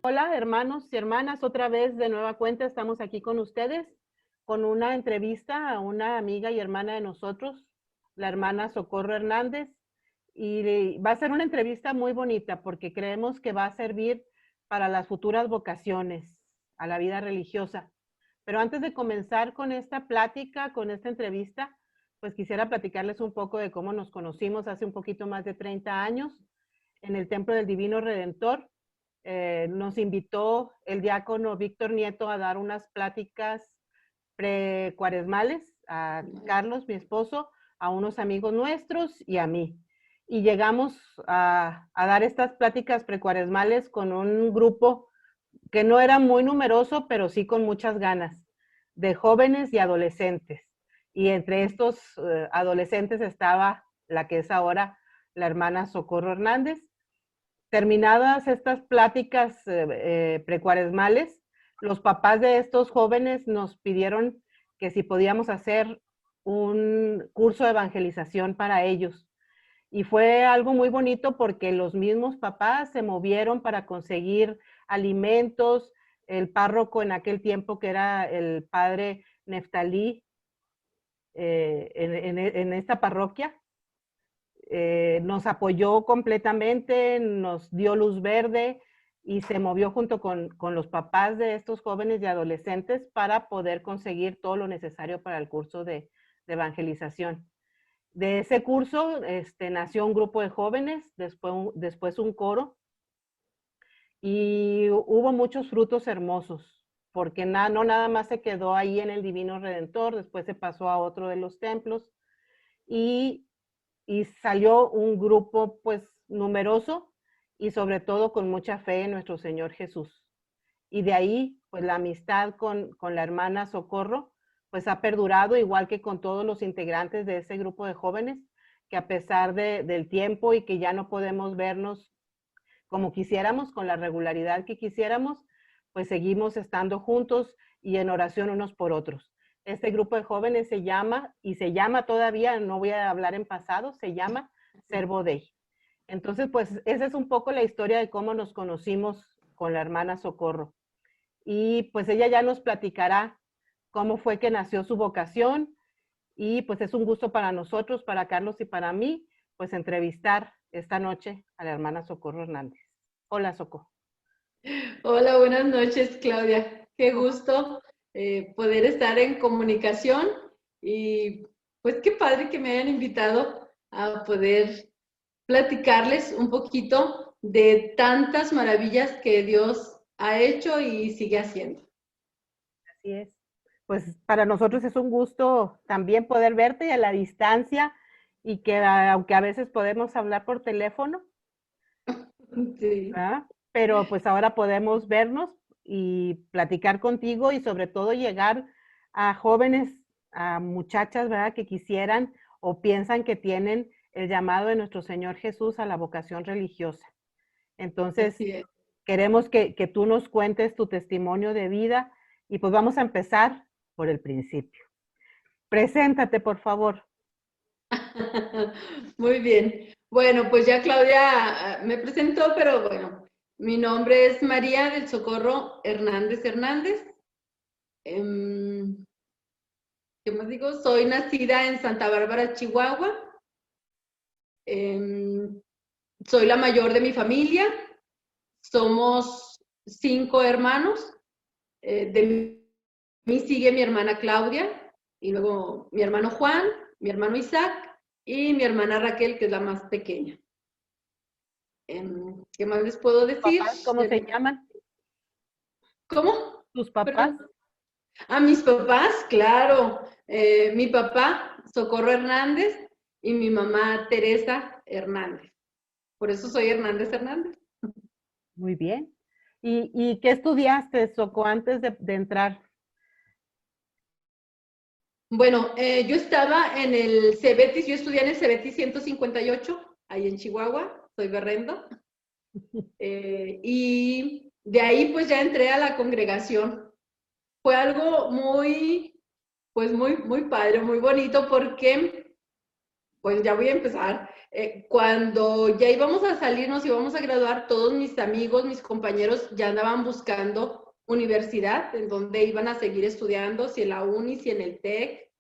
Hola, hermanos y hermanas, otra vez de nueva cuenta estamos aquí con ustedes con una entrevista a una amiga y hermana de nosotros, la hermana Socorro Hernández, y va a ser una entrevista muy bonita porque creemos que va a servir para las futuras vocaciones a la vida religiosa. Pero antes de comenzar con esta plática, con esta entrevista, pues quisiera platicarles un poco de cómo nos conocimos hace un poquito más de 30 años en el Templo del Divino Redentor. Nos invitó el diácono Víctor Nieto a dar unas pláticas precuaresmales a Carlos, mi esposo, a unos amigos nuestros y a mí. Y llegamos a dar estas pláticas precuaresmales con un grupo que no era muy numeroso, pero sí con muchas ganas, de jóvenes y adolescentes. Y entre estos adolescentes estaba la que es ahora la hermana Socorro Hernández. Terminadas estas pláticas precuaresmales, los papás de estos jóvenes nos pidieron que si podíamos hacer un curso de evangelización para ellos. Y fue algo muy bonito porque los mismos papás se movieron para conseguir alimentos. El párroco en aquel tiempo, que era el padre Neftalí, en esta parroquia, nos apoyó completamente, nos dio luz verde y se movió junto con los papás de estos jóvenes y adolescentes para poder conseguir todo lo necesario para el curso de evangelización. De ese curso nació un grupo de jóvenes, después un coro, y hubo muchos frutos hermosos, porque no nada más se quedó ahí en el Divino Redentor, después se pasó a otro de los templos, y salió un grupo pues numeroso y sobre todo con mucha fe en nuestro Señor Jesús. Y de ahí pues la amistad con la hermana Socorro pues ha perdurado, igual que con todos los integrantes de ese grupo de jóvenes, que a pesar del tiempo y que ya no podemos vernos como quisiéramos, con la regularidad que quisiéramos, pues seguimos estando juntos y en oración unos por otros. Este grupo de jóvenes se llama todavía, no voy a hablar en pasado, se llama Servo Dei. Entonces, pues esa es un poco la historia de cómo nos conocimos con la hermana Socorro. Y pues ella ya nos platicará cómo fue que nació su vocación, y pues es un gusto para nosotros, para Carlos y para mí, pues entrevistar esta noche a la hermana Socorro Hernández. Hola, Socorro. Hola, buenas noches, Claudia. Qué gusto poder estar en comunicación y pues qué padre que me hayan invitado a poder platicarles un poquito de tantas maravillas que Dios ha hecho y sigue haciendo. Así es. Pues para nosotros es un gusto también poder verte a la distancia y que aunque a veces podemos hablar por teléfono, Sí. ¿verdad? Pero pues ahora podemos vernos y platicar contigo y sobre todo llegar a jóvenes, a muchachas, ¿verdad? Que quisieran o piensan que tienen el llamado de nuestro Señor Jesús a la vocación religiosa. Entonces, Así es. queremos que tú nos cuentes tu testimonio de vida y pues vamos a empezar por el principio. Preséntate, por favor. Muy bien. Bueno, pues ya Claudia me presentó, pero bueno, mi nombre es María del Socorro Hernández Hernández. ¿Qué más digo? Soy nacida en Santa Bárbara, Chihuahua. Soy la mayor de mi familia. Somos 5 hermanos. De mí sigue mi hermana Claudia, y luego mi hermano Juan, mi hermano Isaac y mi hermana Raquel, que es la más pequeña. ¿Qué más les puedo decir? ¿Papás cómo se llaman? ¿Cómo? ¿Tus papás? Perdón. A mis papás, claro. Mi papá, Socorro Hernández, y mi mamá, Teresa Hernández. Por eso soy Hernández Hernández. Muy bien. ¿Y qué estudiaste, Soco, antes de entrar? Bueno, yo estaba en el Cebetis, yo estudié en el Cebetis 158, ahí en Chihuahua, soy berrendo. Y de ahí pues ya entré a la congregación. Fue algo muy, pues muy padre, muy bonito, porque pues ya voy a empezar. Cuando ya íbamos a salir, nos íbamos a graduar, todos mis amigos, mis compañeros ya andaban buscando universidad, en donde iban a seguir estudiando, si en la uni, si en el TEC,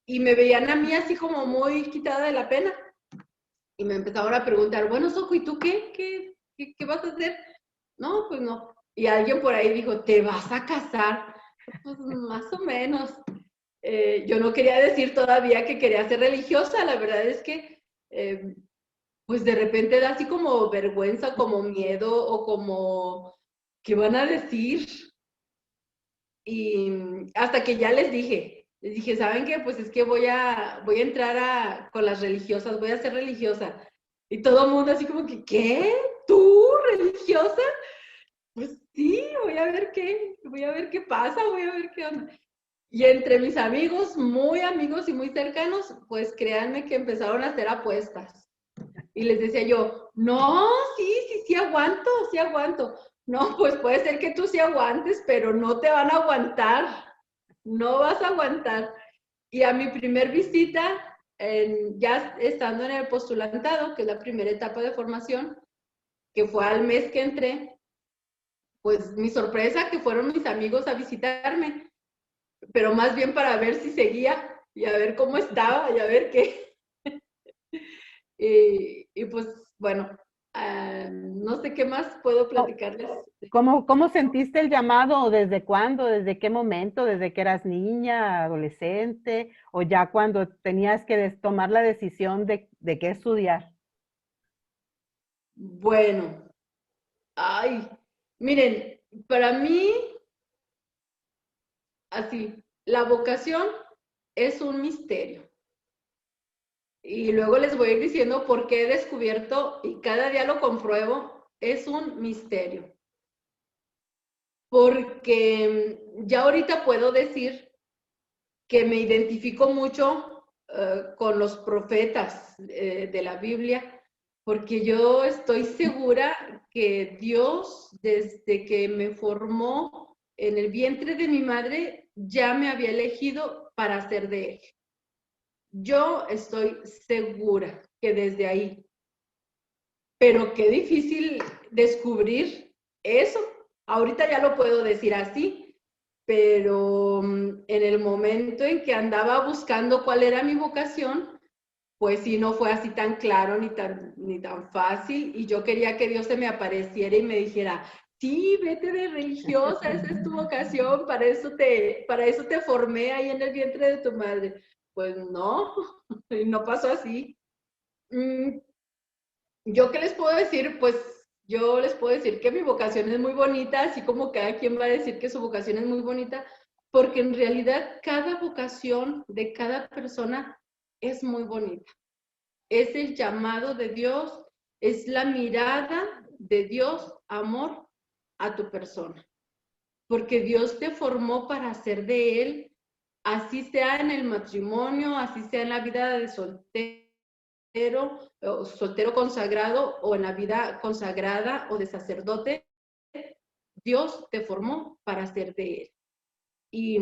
y me veían a mí así como muy quitada de la pena. Y me empezaron a preguntar, bueno, Soco, ¿y tú qué vas a hacer? No, pues no. Y alguien por ahí dijo, ¿te vas a casar? Pues más o menos. Yo no quería decir todavía que quería ser religiosa, la verdad es que pues de repente da así como vergüenza, como miedo o como, ¿qué van a decir? Y hasta que ya les dije, ¿saben qué? Pues es que voy a entrar con las religiosas, voy a ser religiosa. Y todo el mundo así como que, ¿qué? ¿Tú religiosa? Pues sí, voy a ver qué pasa, voy a ver qué onda. Y entre mis amigos y muy cercanos, pues créanme que empezaron a hacer apuestas. Y les decía yo, no, sí aguanto. No, pues puede ser que tú sí aguantes, pero no te van a aguantar. No vas a aguantar. Y a mi primer visita, ya estando en el postulantado, que es la primera etapa de formación, que fue al mes que entré, pues mi sorpresa que fueron mis amigos a visitarme, pero más bien para ver si seguía y a ver cómo estaba y a ver qué. y pues bueno, no sé qué más puedo platicarles. ¿Cómo sentiste el llamado? ¿Desde cuándo? ¿Desde qué momento? ¿Desde que eras niña, adolescente? ¿O ya cuando tenías que tomar la decisión de qué estudiar? Bueno, miren, para mí, así, la vocación es un misterio. Y luego les voy a ir diciendo por qué he descubierto, y cada día lo compruebo, es un misterio. Porque ya ahorita puedo decir que me identifico mucho con los profetas de la Biblia, porque yo estoy segura que Dios, desde que me formó en el vientre de mi madre, ya me había elegido para ser de Él. Yo estoy segura que desde ahí. Pero qué difícil descubrir eso. Ahorita ya lo puedo decir así, pero en el momento en que andaba buscando cuál era mi vocación, pues sí, no fue así tan claro ni tan fácil. Y yo quería que Dios se me apareciera y me dijera, sí, vete de religiosa, esa es tu vocación, para eso te formé ahí en el vientre de tu madre. Pues no, no pasó así. ¿Yo qué les puedo decir? Pues yo les puedo decir que mi vocación es muy bonita, así como cada quien va a decir que su vocación es muy bonita, porque en realidad cada vocación de cada persona es muy bonita. Es el llamado de Dios, es la mirada de Dios, amor, a tu persona. Porque Dios te formó para ser de Él, así sea en el matrimonio, así sea en la vida de soltero consagrado o en la vida consagrada o de sacerdote, Dios te formó para ser de Él. Y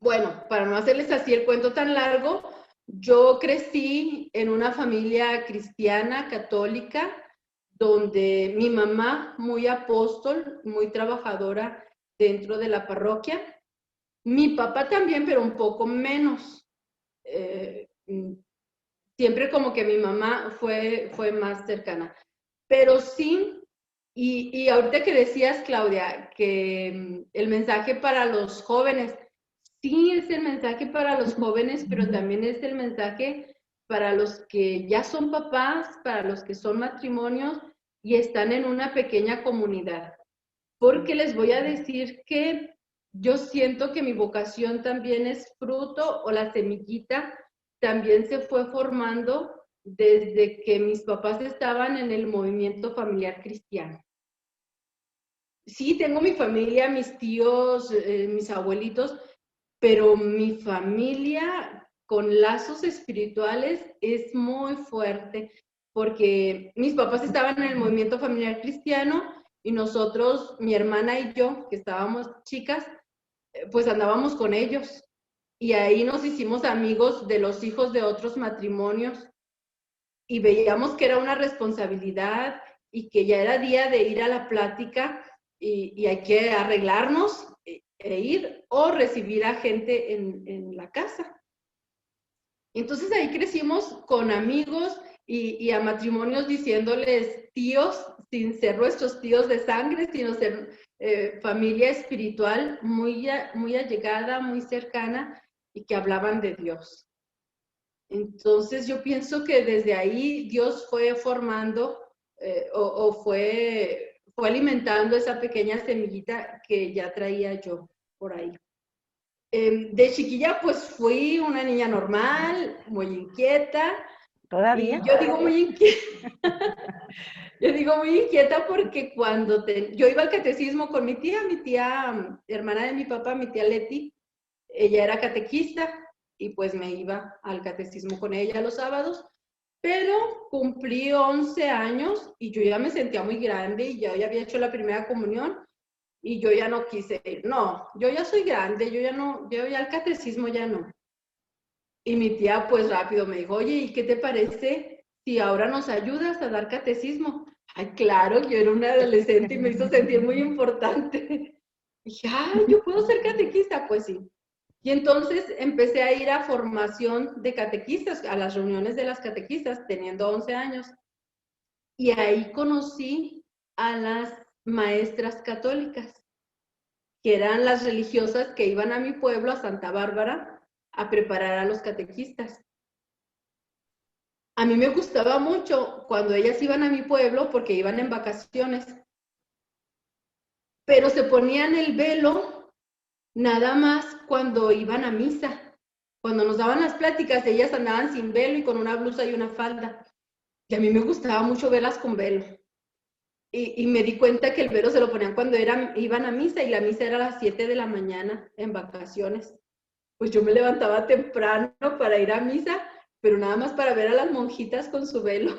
bueno, para no hacerles así el cuento tan largo, yo crecí en una familia cristiana, católica, donde mi mamá, muy apóstol, muy trabajadora dentro de la parroquia, mi papá también, pero un poco menos. Siempre como que mi mamá fue más cercana. Pero sí, y ahorita que decías, Claudia, que el mensaje para los jóvenes, sí es el mensaje para los jóvenes, pero también es el mensaje para los que ya son papás, para los que son matrimonios y están en una pequeña comunidad. Porque les voy a decir que yo siento que mi vocación también es fruto o la semillita también se fue formando desde que mis papás estaban en el movimiento familiar cristiano. Sí, tengo mi familia, mis tíos, mis abuelitos, pero mi familia con lazos espirituales es muy fuerte, porque mis papás estaban en el movimiento familiar cristiano y nosotros, mi hermana y yo, que estábamos chicas, pues andábamos con ellos. y ahí nos hicimos amigos de los hijos de otros matrimonios y veíamos que era una responsabilidad y que ya era día de ir a la plática y hay que arreglarnos e ir o recibir a gente en la casa. Entonces ahí crecimos con amigos y a matrimonios diciéndoles tíos, sin ser nuestros tíos de sangre, sino ser familia espiritual muy allegada, muy cercana y que hablaban de Dios. Entonces yo pienso que desde ahí Dios fue formando fue alimentando esa pequeña semillita que ya traía yo por ahí. De chiquilla pues fui una niña normal, muy inquieta. ¿Todavía? Y yo digo muy inquieta. Yo digo muy inquieta porque cuando yo iba al catecismo con mi tía, hermana de mi papá, mi tía Leti, ella era catequista y pues me iba al catecismo con ella los sábados, pero cumplí 11 años y yo ya me sentía muy grande y ya había hecho la primera comunión y yo ya no quise ir. No, yo ya soy grande, yo ya al catecismo ya no. Y mi tía pues rápido me dijo, oye, ¿y qué te parece si ahora nos ayudas a dar catecismo? Ay, claro, yo era una adolescente y me hizo sentir muy importante. Y dije, ay, ¿yo puedo ser catequista? Pues sí. Y entonces empecé a ir a formación de catequistas, a las reuniones de las catequistas, teniendo 11 años. Y ahí conocí a las maestras católicas, que eran las religiosas que iban a mi pueblo, a Santa Bárbara, a preparar a los catequistas. A mí me gustaba mucho cuando ellas iban a mi pueblo porque iban en vacaciones, pero se ponían el velo nada más cuando iban a misa. Cuando nos daban las pláticas, ellas andaban sin velo y con una blusa y una falda. Y a mí me gustaba mucho verlas con velo. Y me di cuenta que el velo se lo ponían cuando iban a misa y la misa era a las 7 de la mañana en vacaciones. Pues yo me levantaba temprano para ir a misa, pero nada más para ver a las monjitas con su velo.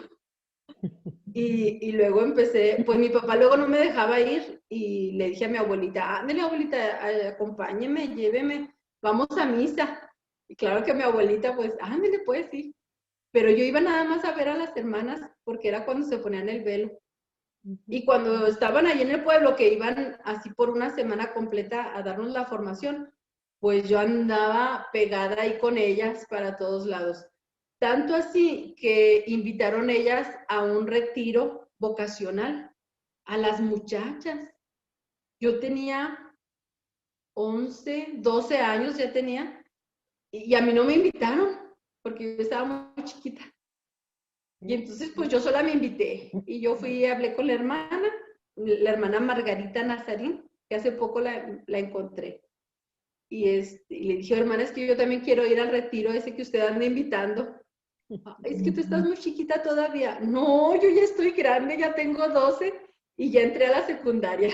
Y luego empecé, pues mi papá luego no me dejaba ir y le dije a mi abuelita, ándale abuelita, acompáñeme, lléveme, vamos a misa. Y claro que mi abuelita, pues, ándale pues sí. Pero yo iba nada más a ver a las hermanas porque era cuando se ponían el velo. Y cuando estaban ahí en el pueblo, que iban así por una semana completa a darnos la formación, pues yo andaba pegada ahí con ellas para todos lados. Tanto así que invitaron ellas a un retiro vocacional a las muchachas. Yo tenía 11, 12 años ya tenía, y a mí no me invitaron porque yo estaba muy chiquita. Y entonces pues yo sola me invité y yo fui y hablé con la hermana Margarita Nazarín, que hace poco la encontré. Y le dije, hermana, es que yo también quiero ir al retiro ese que usted anda invitando. Es que tú estás muy chiquita todavía. No, yo ya estoy grande, ya tengo 12 y ya entré a la secundaria.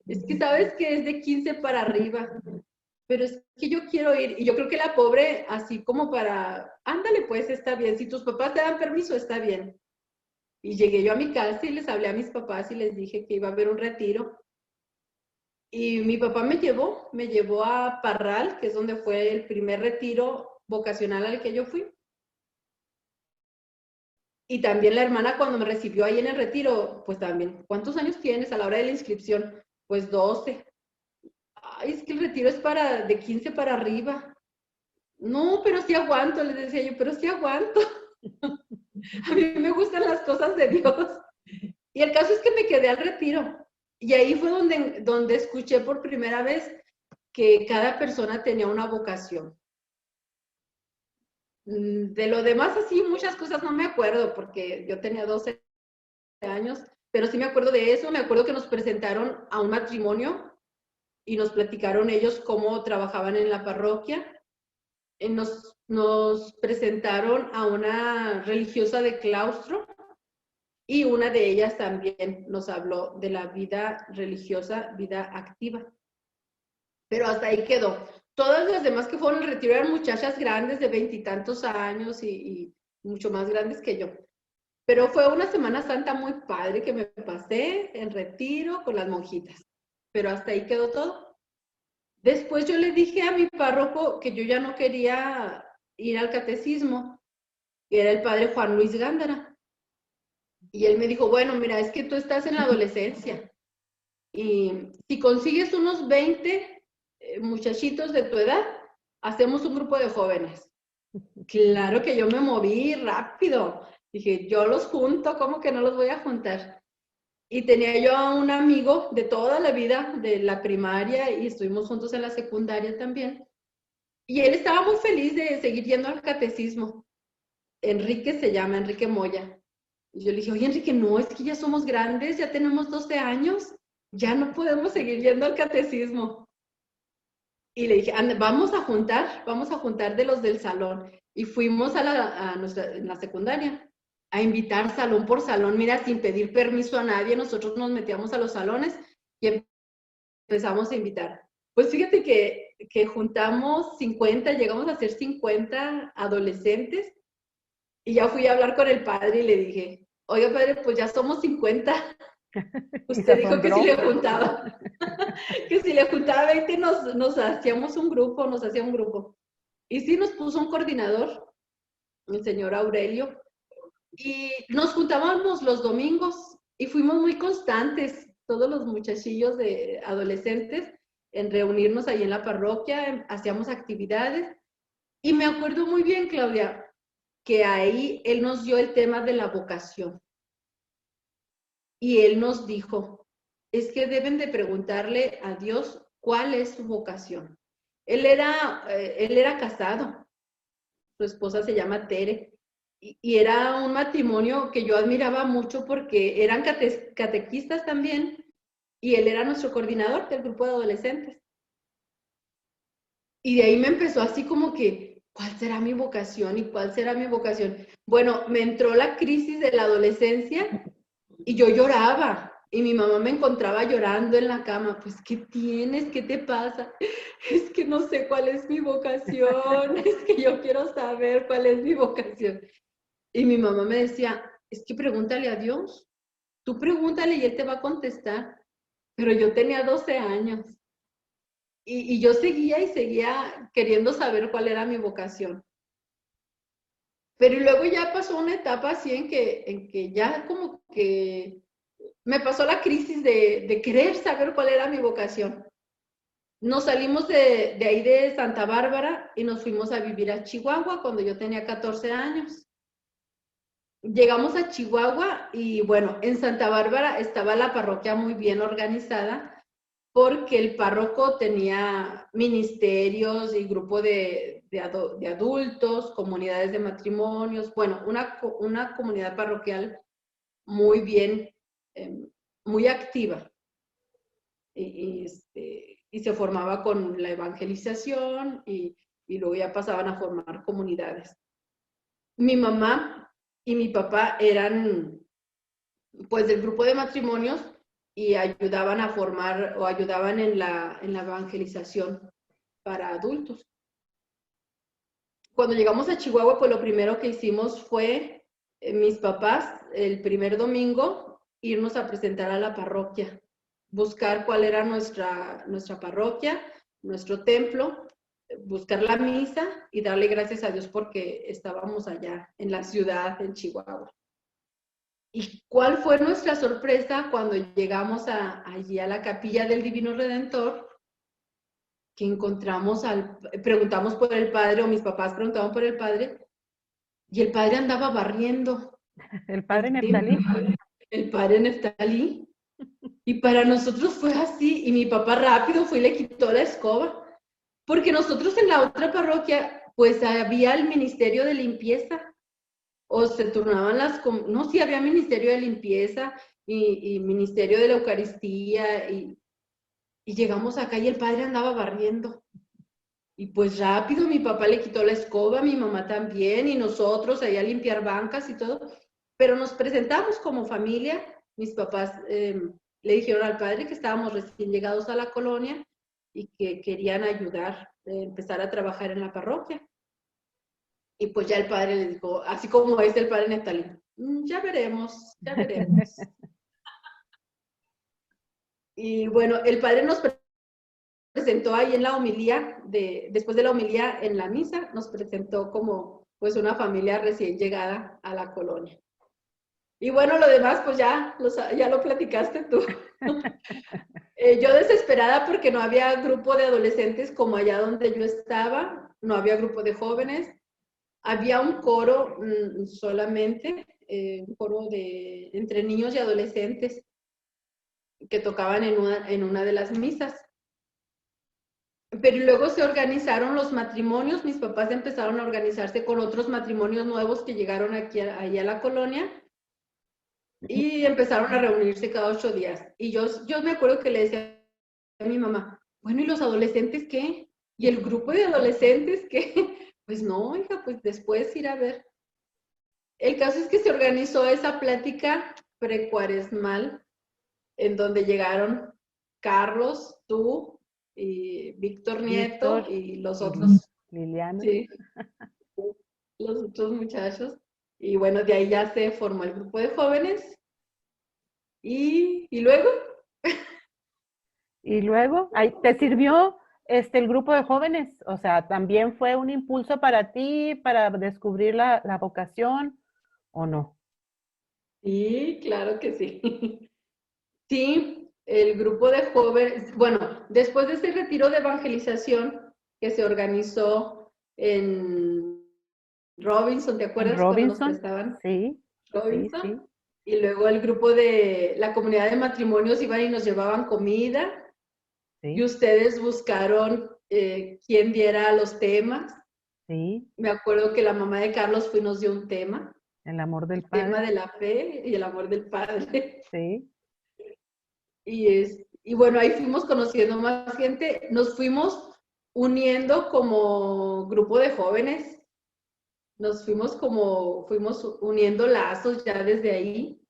Es que sabes que es de 15 para arriba. Pero es que yo quiero ir. Y yo creo que la pobre, así como para, ándale pues, está bien. Si tus papás te dan permiso, está bien. Y llegué yo a mi casa y les hablé a mis papás y les dije que iba a haber un retiro. Y mi papá me llevó a Parral, que es donde fue el primer retiro vocacional al que yo fui. Y también la hermana cuando me recibió ahí en el retiro, pues también, ¿cuántos años tienes a la hora de la inscripción? Pues 12. Ay, es que el retiro es de 15 para arriba. No, pero sí aguanto, les decía yo, pero sí aguanto. A mí me gustan las cosas de Dios. Y el caso es que me quedé al retiro. Y ahí fue donde escuché por primera vez que cada persona tenía una vocación. De lo demás, así, muchas cosas no me acuerdo, porque yo tenía 12 años, pero sí me acuerdo de eso. Me acuerdo que nos presentaron a un matrimonio y nos platicaron ellos cómo trabajaban en la parroquia. Nos presentaron a una religiosa de claustro y una de ellas también nos habló de la vida religiosa, vida activa. Pero hasta ahí quedó. Todas las demás que fueron al retiro eran muchachas grandes de 20 y tantos años y mucho más grandes que yo. Pero fue una Semana Santa muy padre que me pasé en retiro con las monjitas. Pero hasta ahí quedó todo. Después yo le dije a mi párroco que yo ya no quería ir al catecismo, que era el padre Juan Luis Gándara. Y él me dijo, bueno, mira, es que tú estás en la adolescencia y si consigues unos 20 muchachitos de tu edad, hacemos un grupo de jóvenes. Claro que yo me moví rápido. Dije, yo los junto, ¿cómo que no los voy a juntar? Y tenía yo a un amigo de toda la vida, de la primaria, y estuvimos juntos en la secundaria también. Y él estaba muy feliz de seguir yendo al catecismo. Enrique se llama, Enrique Moya. Y yo le dije, oye, Enrique, no, es que ya somos grandes, ya tenemos 12 años, ya no podemos seguir yendo al catecismo. Y le dije, vamos a juntar de los del salón. Y fuimos en la secundaria a invitar salón por salón, mira, sin pedir permiso a nadie, nosotros nos metíamos a los salones y empezamos a invitar. Pues fíjate que juntamos 50, llegamos a ser 50 adolescentes y ya fui a hablar con el padre y le dije, oiga padre, pues ya somos 50. Usted dijo que si le juntaba, que si le juntaba 20 nos hacíamos un grupo, nos hacía un grupo. Y sí nos puso un coordinador, el señor Aurelio, y nos juntábamos los domingos y fuimos muy constantes, todos los muchachillos de adolescentes, en reunirnos ahí en la parroquia, hacíamos actividades. Y me acuerdo muy bien, Claudia, que ahí él nos dio el tema de la vocación. Y él nos dijo, es que deben de preguntarle a Dios cuál es su vocación. Él era casado, su esposa se llama Tere, y era un matrimonio que yo admiraba mucho porque eran catequistas también, y él era nuestro coordinador del grupo de adolescentes. Y de ahí me empezó así como que, ¿cuál será mi vocación y cuál será mi vocación? Bueno, me entró la crisis de la adolescencia y yo lloraba. Y mi mamá me encontraba llorando en la cama. Pues, ¿qué tienes? ¿Qué te pasa? Es que no sé cuál es mi vocación. Es que yo quiero saber cuál es mi vocación. Y mi mamá me decía, es que pregúntale a Dios. Tú pregúntale y Él te va a contestar. Pero yo tenía 12 años. Y yo seguía y seguía queriendo saber cuál era mi vocación. Pero luego ya pasó una etapa así en que ya como que me pasó la crisis de querer saber cuál era mi vocación. Nos salimos de ahí de Santa Bárbara y nos fuimos a vivir a Chihuahua cuando yo tenía 14 años. Llegamos a Chihuahua y bueno, en Santa Bárbara estaba la parroquia muy bien organizada porque el párroco tenía ministerios y grupo de adultos, comunidades de matrimonios, bueno, una comunidad parroquial muy bien, muy activa. Y se formaba con la evangelización y luego ya pasaban a formar comunidades. Mi mamá y mi papá eran pues del grupo de matrimonios y ayudaban a formar o ayudaban en la evangelización para adultos. Cuando llegamos a Chihuahua, pues lo primero que hicimos fue, mis papás, el primer domingo, irnos a presentar a la parroquia, buscar cuál era nuestra parroquia, nuestro templo, buscar la misa y darle gracias a Dios porque estábamos allá en la ciudad, en Chihuahua. ¿Y cuál fue nuestra sorpresa cuando llegamos allí a la capilla del Divino Redentor? Que preguntamos por el padre, o mis papás preguntaban por el padre, y el padre andaba barriendo. ¿El padre Neftalí? El padre Neftalí. Y para nosotros fue así, y mi papá rápido fue y le quitó la escoba, porque nosotros en la otra parroquia, pues había el ministerio de limpieza, o se turnaban no, sí había ministerio de limpieza y ministerio de la Eucaristía, y llegamos acá y el padre andaba barriendo. Y pues rápido mi papá le quitó la escoba, mi mamá también, y nosotros ahí a limpiar bancas y todo. Pero nos presentamos como familia. Mis papás le dijeron al padre que estábamos recién llegados a la colonia y que querían ayudar, empezar a trabajar en la parroquia. Y pues ya el padre le dijo, así como es el padre Neftalí, ya veremos, ya veremos. Y bueno, el padre nos presentó ahí en la homilía, después de la homilía en la misa, nos presentó como pues una familia recién llegada a la colonia. Y bueno, lo demás pues ya lo platicaste tú. Yo desesperada porque no había grupo de adolescentes como allá donde yo estaba, no había grupo de jóvenes, había un coro solamente, un coro entre niños y adolescentes que tocaban en una de las misas. Pero luego se organizaron los matrimonios, mis papás empezaron a organizarse con otros matrimonios nuevos que llegaron ahí a la colonia y empezaron a reunirse cada 8 días. Y yo me acuerdo que le decía a mi mamá, bueno, ¿y los adolescentes qué? ¿Y el grupo de adolescentes qué? Pues no, hija, pues después ir a ver. El caso es que se organizó esa plática precuaresmal en donde llegaron Carlos, tú, y Víctor Nieto y los otros. Liliana. Sí, los otros muchachos. Y bueno, de ahí ya se formó el grupo de jóvenes. Y luego. Y luego, ¿te sirvió el grupo de jóvenes? O sea, ¿también fue un impulso para ti, para descubrir la vocación o no? Sí, claro que sí. Sí, el grupo de jóvenes, bueno, después de ese retiro de evangelización que se organizó en Robinson, ¿te acuerdas? Robinson, cuando nos prestaban? Sí. Robinson. Sí. Y luego el grupo de la comunidad de matrimonios iban y nos llevaban comida. Sí. Y ustedes buscaron quién diera los temas. Sí. Me acuerdo que la mamá de Carlos fue y nos dio un tema. El amor del Padre. El tema de la fe y el amor del Padre. Sí. Y bueno, ahí fuimos conociendo más gente, nos fuimos uniendo como grupo de jóvenes, fuimos uniendo lazos ya desde ahí.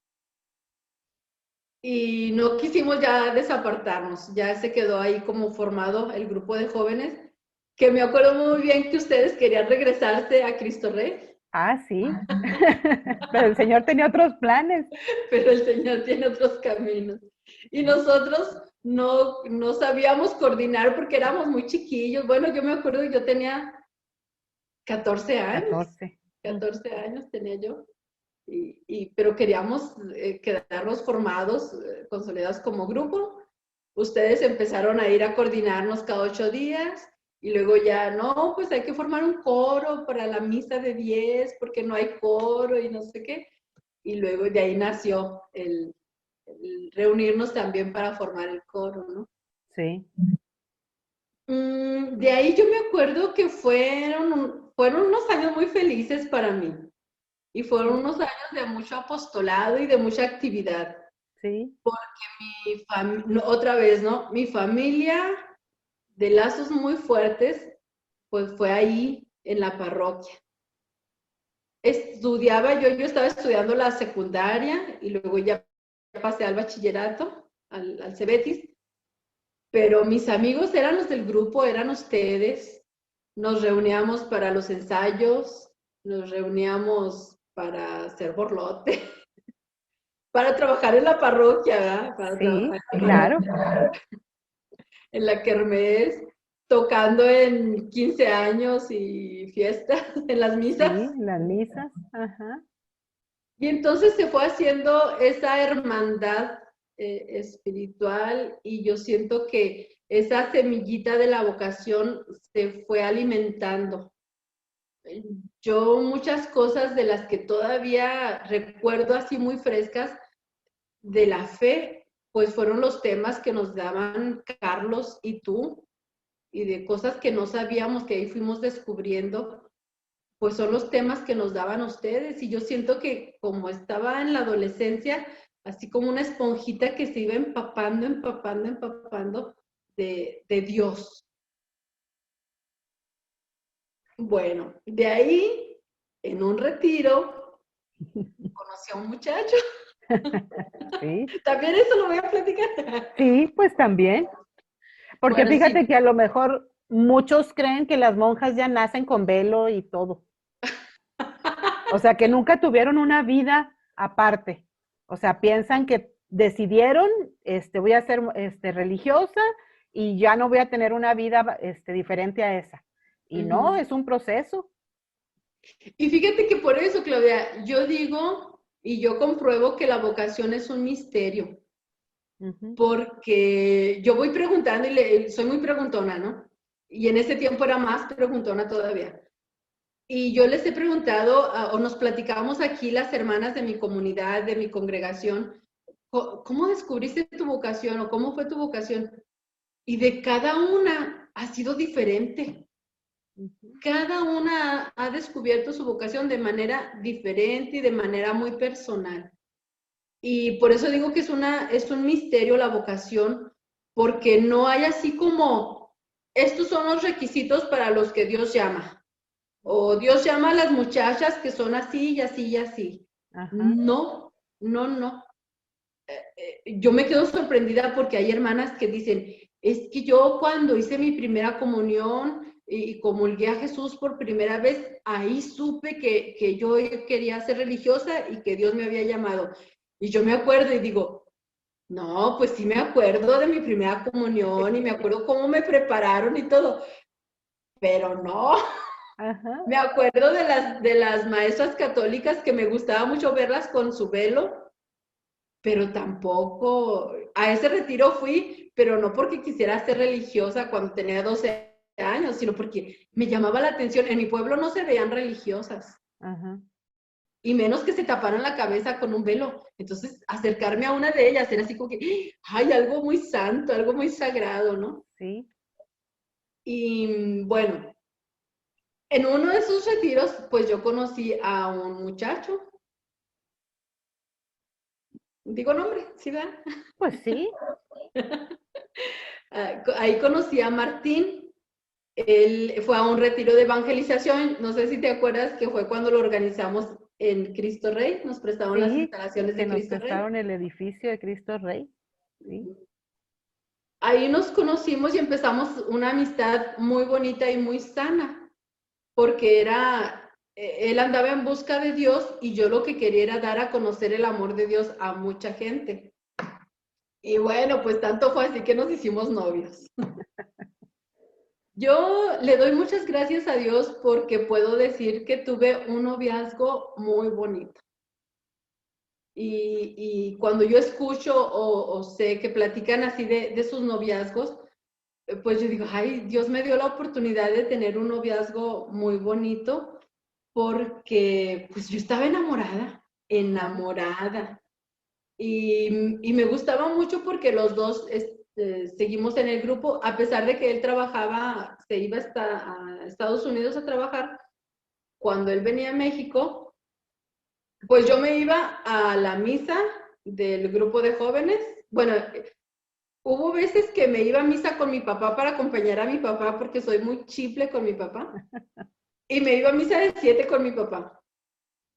Y no quisimos ya desapartarnos, ya se quedó ahí como formado el grupo de jóvenes, que me acuerdo muy bien que ustedes querían regresarse a Cristo Rey. Ah, sí, pero el Señor tenía otros planes. Pero el Señor tiene otros caminos. Y nosotros no sabíamos coordinar porque éramos muy chiquillos. Bueno, yo me acuerdo que yo tenía 14 años. 14 años tenía yo. Pero queríamos quedarnos formados, consolidados como grupo. Ustedes empezaron a ir a coordinarnos cada 8 días y luego ya, no, pues hay que formar un coro para la misa de 10 porque no hay coro y no sé qué. Y luego de ahí nació el reunirnos también para formar el coro, ¿no? Sí. De ahí yo me acuerdo que fueron unos años muy felices para mí. Y fueron unos años de mucho apostolado y de mucha actividad. Sí. Porque otra vez, ¿no? Mi familia de lazos muy fuertes, pues fue ahí en la parroquia. Yo estaba estudiando la secundaria y luego ya pasé al bachillerato, al Cebetis, pero mis amigos eran los del grupo, eran ustedes. Nos reuníamos para los ensayos, nos reuníamos para hacer borlote, para trabajar en la parroquia, ¿verdad? Para sí, claro. En la kermés, tocando en 15 años y fiestas, en las misas. Sí, las misas, ajá. Y entonces se fue haciendo esa hermandad espiritual y yo siento que esa semillita de la vocación se fue alimentando. Yo muchas cosas de las que todavía recuerdo así muy frescas de la fe, pues fueron los temas que nos daban Carlos y tú, y de cosas que no sabíamos, que ahí fuimos descubriendo, pues son los temas que nos daban ustedes. Y yo siento que como estaba en la adolescencia, así como una esponjita que se iba empapando de Dios. Bueno, de ahí, en un retiro, conocí a un muchacho. Sí. También eso lo voy a platicar. Sí, pues también. Porque bueno, fíjate sí, que a lo mejor muchos creen que las monjas ya nacen con velo y todo. O sea, que nunca tuvieron una vida aparte. O sea, piensan que decidieron, voy a ser religiosa y ya no voy a tener una vida diferente a esa. Y no, es un proceso. Y fíjate que por eso, Claudia, yo digo y yo compruebo que la vocación es un misterio. Porque yo voy preguntando y soy muy preguntona, ¿no? Y en ese tiempo era más preguntona todavía. Y yo les he preguntado, o nos platicamos aquí las hermanas de mi comunidad, de mi congregación, ¿cómo descubriste tu vocación o cómo fue tu vocación? Y de cada una ha sido diferente. Cada una ha descubierto su vocación de manera diferente y de manera muy personal. Y por eso digo que es un misterio la vocación, porque no hay así como, estos son los requisitos para los que Dios llama. O Dios llama a las muchachas que son así y así y así. Ajá. No, no, no. Yo me quedo sorprendida porque hay hermanas que dicen, es que yo cuando hice mi primera comunión y comulgué a Jesús por primera vez, ahí supe que yo quería ser religiosa y que Dios me había llamado. Y yo me acuerdo y digo, no, pues sí me acuerdo de mi primera comunión y me acuerdo cómo me prepararon y todo, pero no. Ajá. Me acuerdo de las maestras católicas que me gustaba mucho verlas con su velo, pero tampoco, a ese retiro fui, pero no porque quisiera ser religiosa cuando tenía 12 años, sino porque me llamaba la atención. En mi pueblo no se veían religiosas. Ajá. Y menos que se taparan la cabeza con un velo. Entonces, acercarme a una de ellas era así como que, ay, algo muy santo, algo muy sagrado, ¿no? Sí. Y bueno, en uno de sus retiros, pues yo conocí a un muchacho. Digo nombre, ¿sí, verdad? Pues sí. Ahí conocí a Martín. Él fue a un retiro de evangelización. No sé si te acuerdas que fue cuando lo organizamos en Cristo Rey. Nos prestaron las instalaciones de Cristo Rey. Nos prestaron el edificio de Cristo Rey. Sí. Ahí nos conocimos y empezamos una amistad muy bonita y muy sana, porque él andaba en busca de Dios y yo lo que quería era dar a conocer el amor de Dios a mucha gente. Y bueno, pues tanto fue así que nos hicimos novios. Yo le doy muchas gracias a Dios porque puedo decir que tuve un noviazgo muy bonito. Y cuando yo escucho o sé que platican así de sus noviazgos, pues yo digo, ay, Dios me dio la oportunidad de tener un noviazgo muy bonito porque pues yo estaba enamorada. Y me gustaba mucho porque los dos seguimos en el grupo, a pesar de que él trabajaba, se iba a Estados Unidos a trabajar. Cuando él venía a México, pues yo me iba a la misa del grupo de jóvenes. Bueno, hubo veces que me iba a misa con mi papá para acompañar a mi papá porque soy muy chiple con mi papá. Y me iba a misa de 7 con mi papá.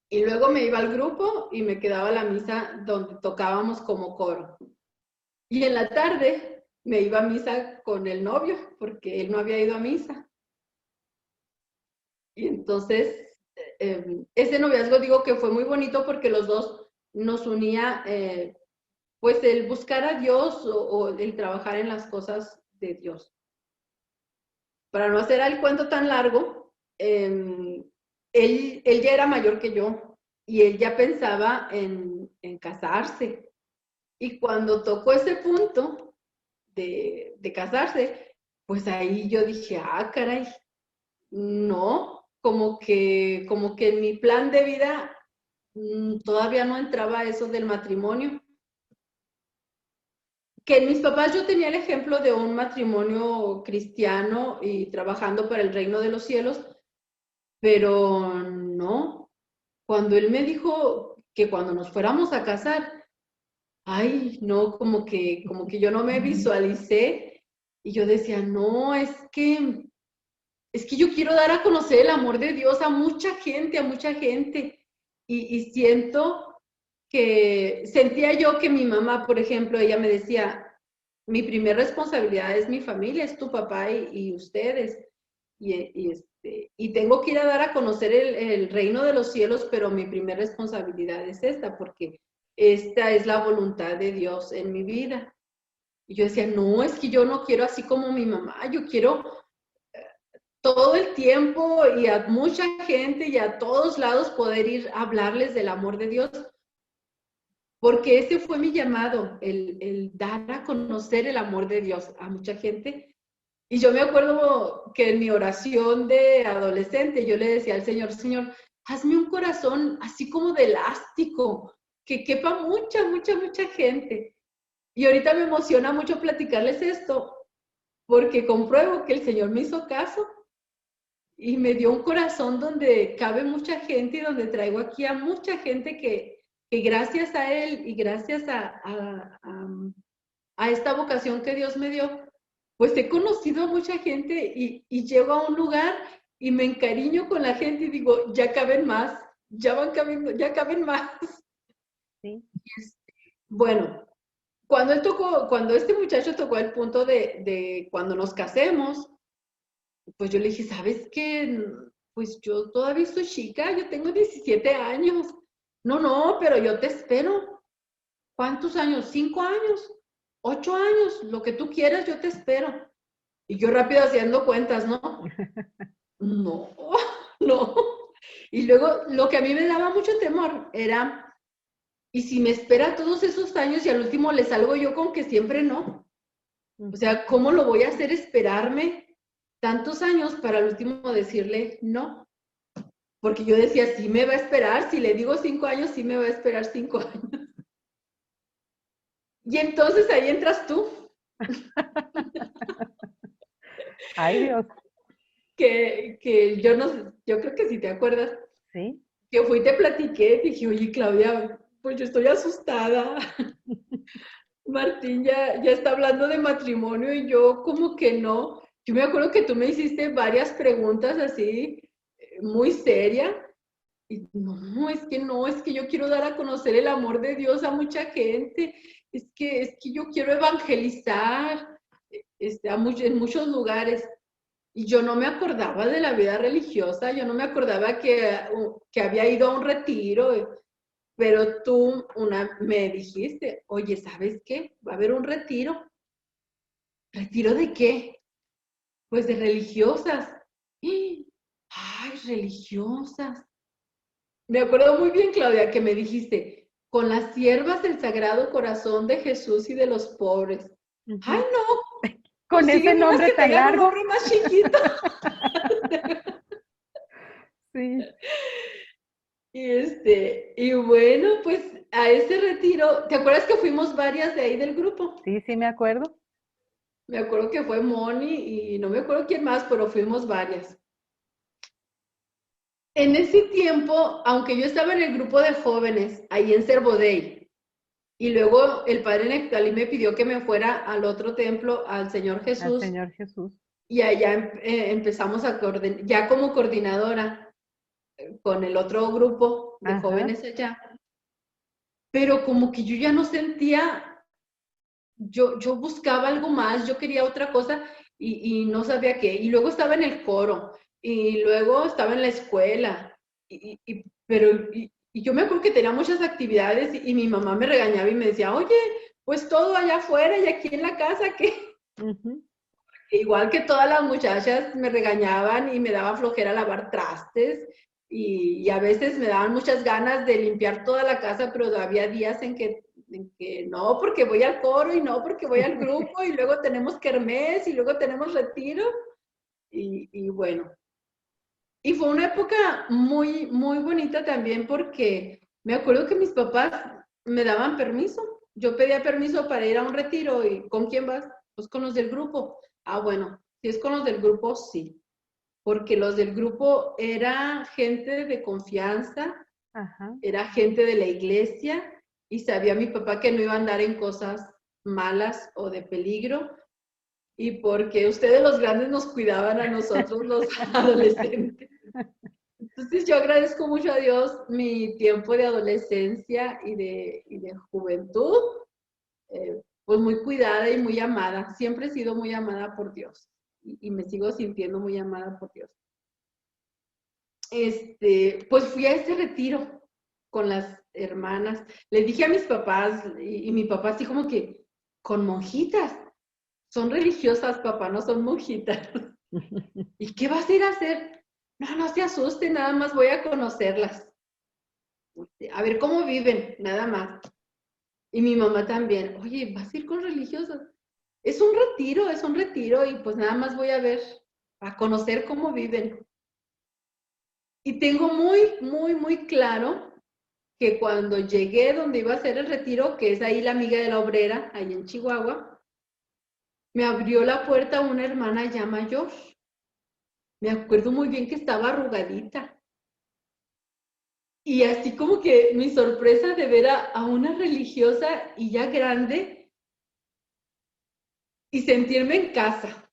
Y luego me iba al grupo y me quedaba a la misa donde tocábamos como coro. Y en la tarde me iba a misa con el novio porque él no había ido a misa. Y entonces, ese noviazgo digo que fue muy bonito porque los dos nos unía, pues el buscar a Dios o el trabajar en las cosas de Dios. Para no hacer el cuento tan largo, él ya era mayor que yo y él ya pensaba en casarse. Y cuando tocó ese punto de casarse, pues ahí yo dije, ah, caray, no, como que en mi plan de vida todavía no entraba eso del matrimonio. Que en mis papás yo tenía el ejemplo de un matrimonio cristiano y trabajando para el reino de los cielos, pero no. Cuando él me dijo que cuando nos fuéramos a casar, ay, no, como que yo no me visualicé y yo decía, no, es que yo quiero dar a conocer el amor de Dios a mucha gente, y siento que sentía yo que mi mamá, por ejemplo, ella me decía, mi primera responsabilidad es mi familia, es tu papá y ustedes, y tengo que ir a dar a conocer el reino de los cielos, pero mi primera responsabilidad es esta, porque esta es la voluntad de Dios en mi vida. Y yo decía, no, es que yo no quiero así como mi mamá, yo quiero todo el tiempo y a mucha gente y a todos lados poder ir a hablarles del amor de Dios, porque ese fue mi llamado, el dar a conocer el amor de Dios a mucha gente. Y yo me acuerdo que en mi oración de adolescente yo le decía al Señor, Señor, hazme un corazón así como de elástico, que quepa mucha, mucha, mucha gente. Y ahorita me emociona mucho platicarles esto, porque compruebo que el Señor me hizo caso y me dio un corazón donde cabe mucha gente y donde traigo aquí a mucha gente que gracias a Él y gracias a esta vocación que Dios me dio, pues he conocido a mucha gente y llego a un lugar y me encariño con la gente y digo, ya caben más, ya van cabiendo, ya caben más. Sí. Bueno, cuando este muchacho tocó el punto de cuando nos casemos, pues yo le dije, ¿sabes qué? Pues yo todavía soy chica, yo tengo 17 años. No, no, pero yo te espero. ¿Cuántos años? 5 años, 8 años, lo que tú quieras, yo te espero. Y yo rápido haciendo cuentas, ¿no? No, no. Y luego lo que a mí me daba mucho temor era, ¿y si me espera todos esos años y al último le salgo yo con que siempre no? O sea, ¿cómo lo voy a hacer esperarme tantos años para al último decirle no? Porque yo decía, sí me va a esperar, si le digo 5 años, sí me va a esperar 5 años. Y entonces ahí entras tú. Ay, Dios. Que yo no sé, yo creo que si te acuerdas, Sí. que fui y te platiqué, dije, oye, Claudia, pues yo estoy asustada. Martín ya está hablando de matrimonio y yo como que no. Yo me acuerdo que tú me hiciste varias preguntas así, muy serias. Y no, es que no, es que yo quiero dar a conocer el amor de Dios a mucha gente. Es que yo quiero evangelizar en muchos lugares. Y yo no me acordaba de la vida religiosa, yo no me acordaba que había ido a un retiro, pero tú me dijiste, oye, ¿sabes qué? Va a haber un retiro. ¿Retiro de qué? Pues de religiosas. ¡Ay, religiosas! Me acuerdo muy bien, Claudia, que me dijiste, con las siervas del Sagrado Corazón de Jesús y de los pobres. ¡Ay, no! Con ese Consígueme unas nombre que tan tengan un largo. nombre más chiquito. Sí. Y bueno, pues a ese retiro, ¿te acuerdas que fuimos varias de ahí del grupo? Sí, sí, me acuerdo. Me acuerdo que fue Moni y no me acuerdo quién más, pero fuimos varias. En ese tiempo, aunque yo estaba en el grupo de jóvenes, ahí en Cervodey, y luego el padre Nectalí me pidió que me fuera al otro templo, al Señor Al Jesús, Señor Jesús. y allá empezamos ya como coordinadora con el otro grupo de Ajá. jóvenes allá. Pero como que yo ya no sentía, yo buscaba algo más, yo quería otra cosa y no sabía qué. Y luego estaba en el coro y luego estaba en la escuela. Y yo me acuerdo que tenía muchas actividades y mi mamá me regañaba y me decía, oye, pues todo allá afuera y aquí en la casa, ¿qué? Igual que todas las muchachas me regañaban y me daba flojera lavar trastes y a veces me daban muchas ganas de limpiar toda la casa, pero había días en que no, porque voy al coro y no, porque voy al grupo y luego tenemos kermés y luego tenemos retiro y bueno. Y fue una época muy, muy bonita también porque me acuerdo que mis papás me daban permiso. Yo pedía permiso para ir a un retiro y ¿con quién vas? Pues con los del grupo. Ah, bueno, si es con los del grupo, sí. Porque los del grupo era gente de confianza, Ajá. era gente de la iglesia y sabía mi papá que no iba a andar en cosas malas o de peligro y porque ustedes los grandes nos cuidaban a nosotros los adolescentes. Entonces yo agradezco mucho a Dios mi tiempo de adolescencia y de juventud, pues muy cuidada y muy amada. Siempre he sido muy amada por Dios y me sigo sintiendo muy amada por Dios. Pues fui a ese retiro con las hermanas. Les dije a mis papás y mi papá así como que, con monjitas. Son religiosas, papá, no son monjitas. ¿Y qué vas a ir a hacer? No, no se asusten, nada más voy a conocerlas. A ver cómo viven, nada más. Y mi mamá también, oye, ¿vas a ir con religiosas? Es un retiro y pues nada más voy a ver, a conocer cómo viven. Y tengo muy claro que cuando llegué donde iba a ser el retiro, que es ahí la amiga de la obrera, ahí en Chihuahua, me abrió la puerta una hermana ya mayor. Me acuerdo muy bien que estaba arrugadita. Y así como que mi sorpresa de ver a una religiosa y ya grande y sentirme en casa.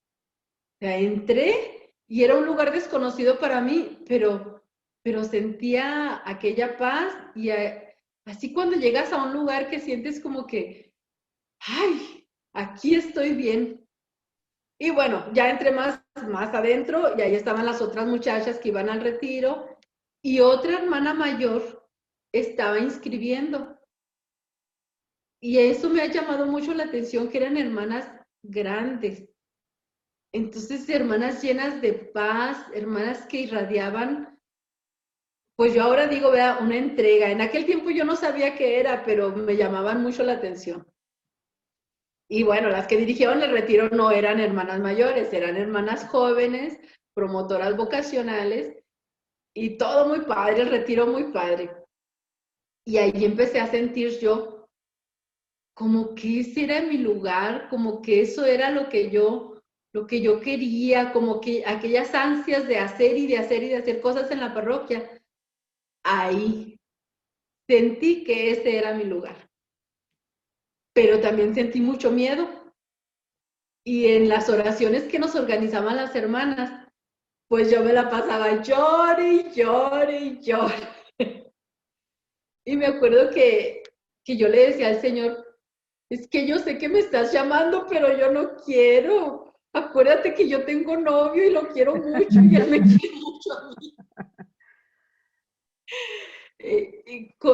O sea, entré y era un lugar desconocido para mí, pero sentía aquella paz y así cuando llegas a un lugar que sientes como que, ay, aquí estoy bien. Y bueno, ya entré más adentro y ahí estaban las otras muchachas que iban al retiro y otra hermana mayor estaba inscribiendo. Y eso me ha llamado mucho la atención, que eran hermanas grandes. Entonces, hermanas llenas de paz, hermanas que irradiaban, pues yo ahora digo, vea, una entrega. En aquel tiempo yo no sabía qué era, pero me llamaban mucho la atención. Y bueno, las que dirigieron el retiro no eran hermanas mayores, eran hermanas jóvenes, promotoras vocacionales, y todo muy padre, el retiro muy padre. Y ahí empecé a sentir yo como que ese era mi lugar, como que eso era lo que yo quería, como que aquellas ansias de hacer y de hacer y de hacer cosas en la parroquia. Ahí sentí que ese era mi lugar. Pero también sentí mucho miedo. Y en las oraciones que nos organizaban las hermanas, pues yo me la pasaba llore y llore y llore. Y me acuerdo que yo le decía al Señor, es que yo sé que me estás llamando, pero yo no quiero. Acuérdate que yo tengo novio y lo quiero mucho y él me quiere mucho a mí.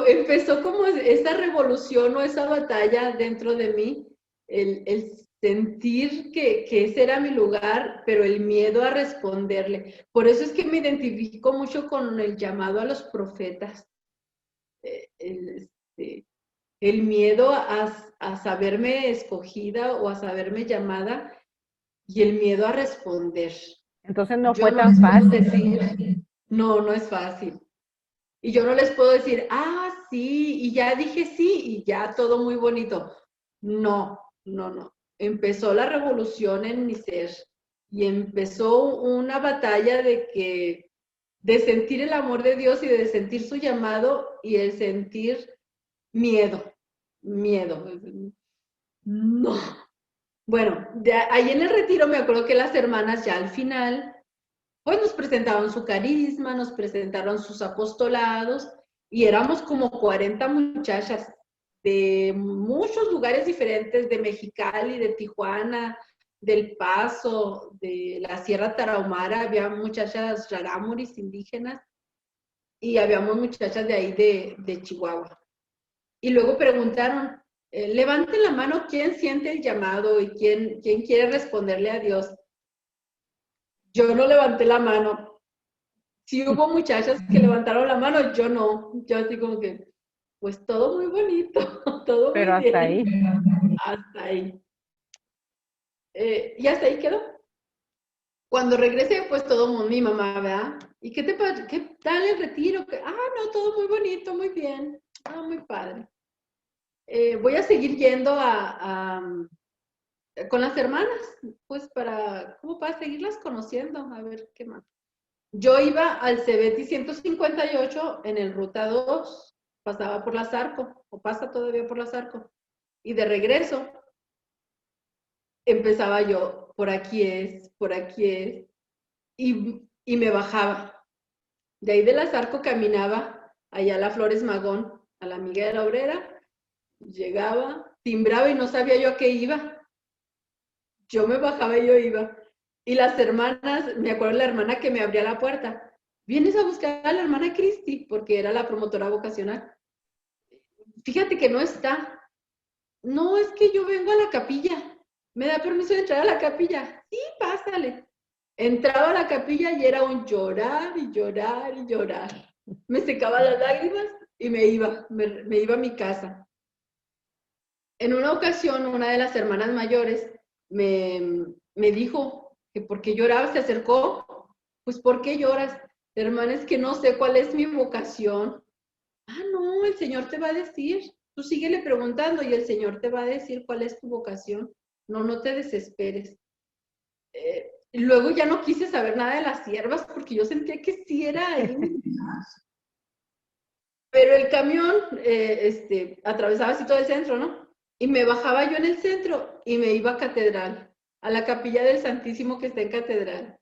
Empezó como esa revolución o esa batalla dentro de mí, el sentir que ese era mi lugar, pero el miedo a responderle. Por eso es que me identifico mucho con el llamado a los profetas. El miedo a saberme escogida o a saberme llamada y el miedo a responder. Entonces no fue tan fácil. Decir, no es fácil. Y yo no les puedo decir, sí, y ya dije sí, y ya todo muy bonito. No. Empezó la revolución en mi ser y empezó una batalla de sentir el amor de Dios y de sentir su llamado y el sentir miedo. No. Bueno, ahí en el retiro me acuerdo que las hermanas ya al final pues nos presentaron su carisma, nos presentaron sus apostolados y éramos como 40 muchachas de muchos lugares diferentes, de Mexicali, de Tijuana, del Paso, de la Sierra Tarahumara, había muchachas rarámuris indígenas y habíamos muchachas de ahí de Chihuahua. Y luego preguntaron, levanten la mano quién siente el llamado y quién quiere responderle a Dios. Yo no levanté la mano. Sí hubo muchachas que levantaron la mano, yo no. Yo así como que, pues todo muy bonito, todo pero muy bien. hasta ahí. Hasta ahí. Y hasta ahí quedó. Cuando regresé, pues todo mi mamá, ¿verdad? ¿Y qué tal el retiro? No, todo muy bonito, muy bien. Muy padre. Voy a seguir yendo con las hermanas, pues para seguirlas conociendo, a ver qué más. Yo iba al Cebeti 158 en el Ruta 2, pasaba por la Zarco, o pasa todavía por la Zarco, y de regreso empezaba yo, por aquí es, y me bajaba. De ahí de la Zarco caminaba allá a la Flores Magón, a la amiga de la obrera, llegaba, timbraba y no sabía yo a qué iba. Yo me bajaba y yo iba. Y las hermanas, me acuerdo la hermana que me abría la puerta, vienes a buscar a la hermana Cristi, porque era la promotora vocacional. Fíjate que no está. no, es que yo vengo a la capilla. ¿Me da permiso de entrar a la capilla? Sí, pásale. Entraba a la capilla y era un llorar y llorar y llorar. Me secaba las lágrimas y me iba a mi casa. En una ocasión, una de las hermanas mayores me dijo que por qué lloraba, se acercó. Pues, ¿por qué lloras? Hermana, es que no sé cuál es mi vocación. Ah, no, el Señor te va a decir. Tú síguele preguntando y el Señor te va a decir cuál es tu vocación. No, no te desesperes. Y luego ya no quise saber nada de las siervas porque yo sentía que sí era ahí. Pero el camión atravesaba así todo el centro, ¿no? Y me bajaba yo en el centro y me iba a Catedral, a la capilla del Santísimo que está en Catedral.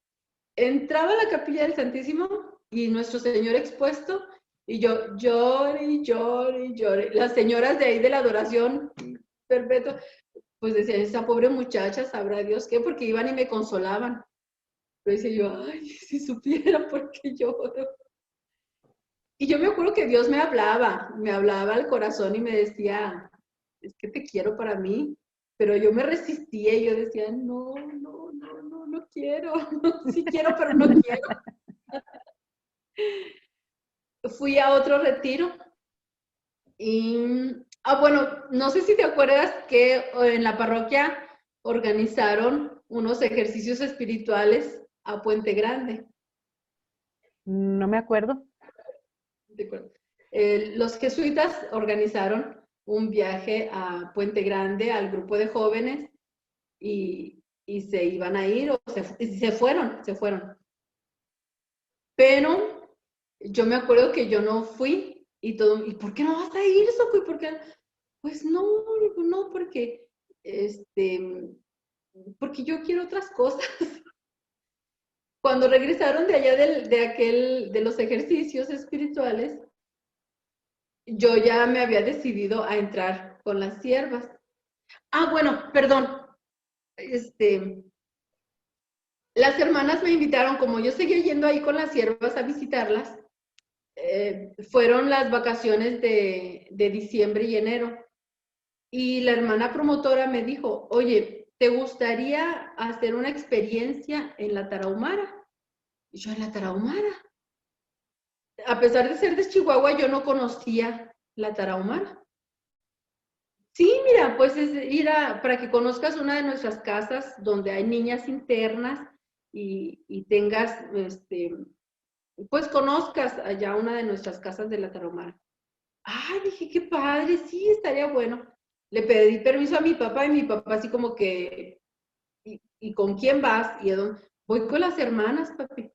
Entraba a la capilla del Santísimo y nuestro Señor expuesto y yo lloré y lloré y lloré. Las señoras de ahí de la adoración perpetua, pues decían, esa pobre muchacha, sabrá Dios qué, porque iban y me consolaban. Pero decía yo, ay, si supiera por qué lloro. Y yo me acuerdo que Dios me hablaba al corazón y me decía, es que te quiero para mí. Pero yo me resistía y yo decía, no, no, no, no, no quiero. Sí quiero, pero no quiero. Fui a otro retiro y, bueno, no sé si te acuerdas que en la parroquia organizaron unos ejercicios espirituales a Puente Grande. No me acuerdo. Los jesuitas organizaron un viaje a Puente Grande al grupo de jóvenes y se iban a ir o se fueron. Pero yo me acuerdo que yo no fui y todo, ¿y por qué no vas a ir, Soco? ¿Y por qué? Pues no, porque porque yo quiero otras cosas. Cuando regresaron de allá de los ejercicios espirituales, yo ya me había decidido a entrar con las siervas. Ah, bueno, perdón. Las hermanas me invitaron, como yo seguía yendo ahí con las siervas a visitarlas, fueron las vacaciones de diciembre y enero. Y la hermana promotora me dijo, oye, ¿te gustaría hacer una experiencia en la Tarahumara? Y yo, ¿en la Tarahumara? A pesar de ser de Chihuahua, yo no conocía la Tarahumara. Sí, mira, pues es ir para que conozcas una de nuestras casas donde hay niñas internas y tengas, pues conozcas allá una de nuestras casas de la Tarahumara. Ay, dije, qué padre, sí, estaría bueno. Le pedí permiso a mi papá y mi papá así como que, ¿y con quién vas? Y yo, voy con las hermanas, papi.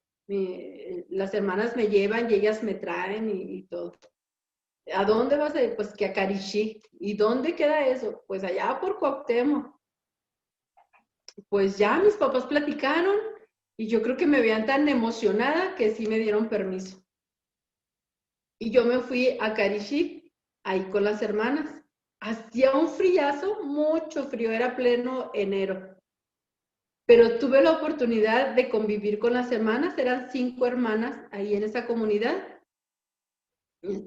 Las hermanas me llevan y ellas me traen y todo. ¿A dónde vas a ir? Pues que a Carichí. ¿Y dónde queda eso? Pues allá por Cuauhtémoc. Pues ya mis papás platicaron y yo creo que me veían tan emocionada que sí me dieron permiso. Y yo me fui a Carichí, ahí con las hermanas. Hacía un friazo, mucho frío, era pleno enero. Pero tuve la oportunidad de convivir con las hermanas, eran 5 hermanas ahí en esa comunidad.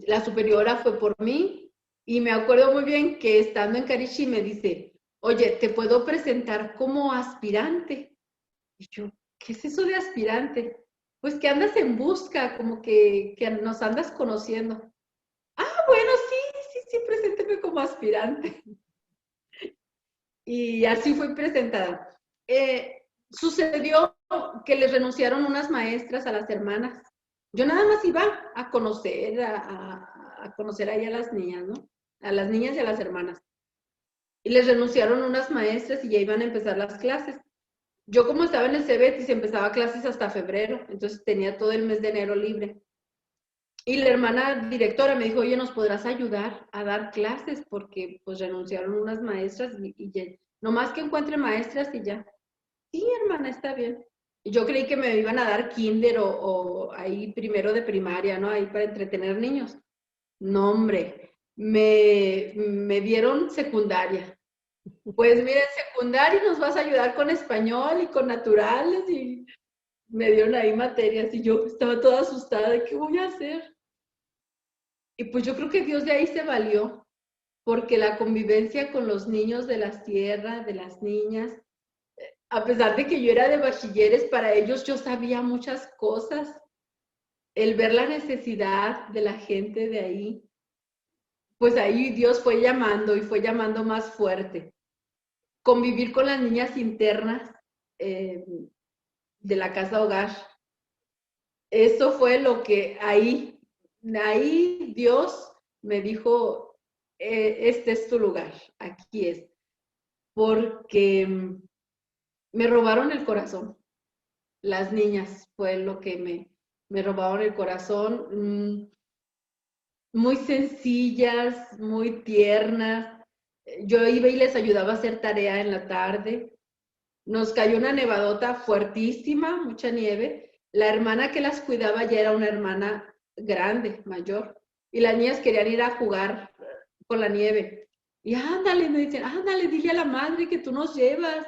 La superiora fue por mí y me acuerdo muy bien que estando en Carichí me dice, oye, ¿te puedo presentar como aspirante? Y yo, ¿qué es eso de aspirante? Pues que andas en busca, como que nos andas conociendo. Ah, bueno, sí, presénteme como aspirante. Y así fui presentada. Sucedió que les renunciaron unas maestras a las hermanas. Yo nada más iba a conocer, a conocer ahí a las niñas, ¿no? A las niñas y a las hermanas. Y les renunciaron unas maestras y ya iban a empezar las clases. Yo como estaba en el CEBETIS empezaba clases hasta febrero, entonces tenía todo el mes de enero libre. Y la hermana directora me dijo, oye, ¿nos podrás ayudar a dar clases? Porque pues renunciaron unas maestras y ya, nomás que encuentre maestras y ya. Sí, hermana, está bien. Yo creí que me iban a dar kinder o ahí primero de primaria, ¿no? Ahí para entretener niños. No, hombre, me dieron secundaria. Pues mira, en secundaria nos vas a ayudar con español y con naturales y me dieron ahí materias y yo estaba toda asustada de qué voy a hacer. Y pues yo creo que Dios de ahí se valió, porque la convivencia con los niños de la sierra, de las niñas, a pesar de que yo era de bachilleres, para ellos yo sabía muchas cosas. El ver la necesidad de la gente de ahí, pues ahí Dios fue llamando y fue llamando más fuerte. Convivir con las niñas internas de la casa hogar. Eso fue lo que ahí Dios me dijo, este es tu lugar, aquí es. Porque me robaron el corazón. Las niñas fue lo que me robaron el corazón. Muy sencillas, muy tiernas. Yo iba y les ayudaba a hacer tarea en la tarde. Nos cayó una nevadota fuertísima, mucha nieve. La hermana que las cuidaba ya era una hermana grande, mayor. Y las niñas querían ir a jugar con la nieve. Y ándale, me dicen, ándale, dile a la madre que tú nos llevas.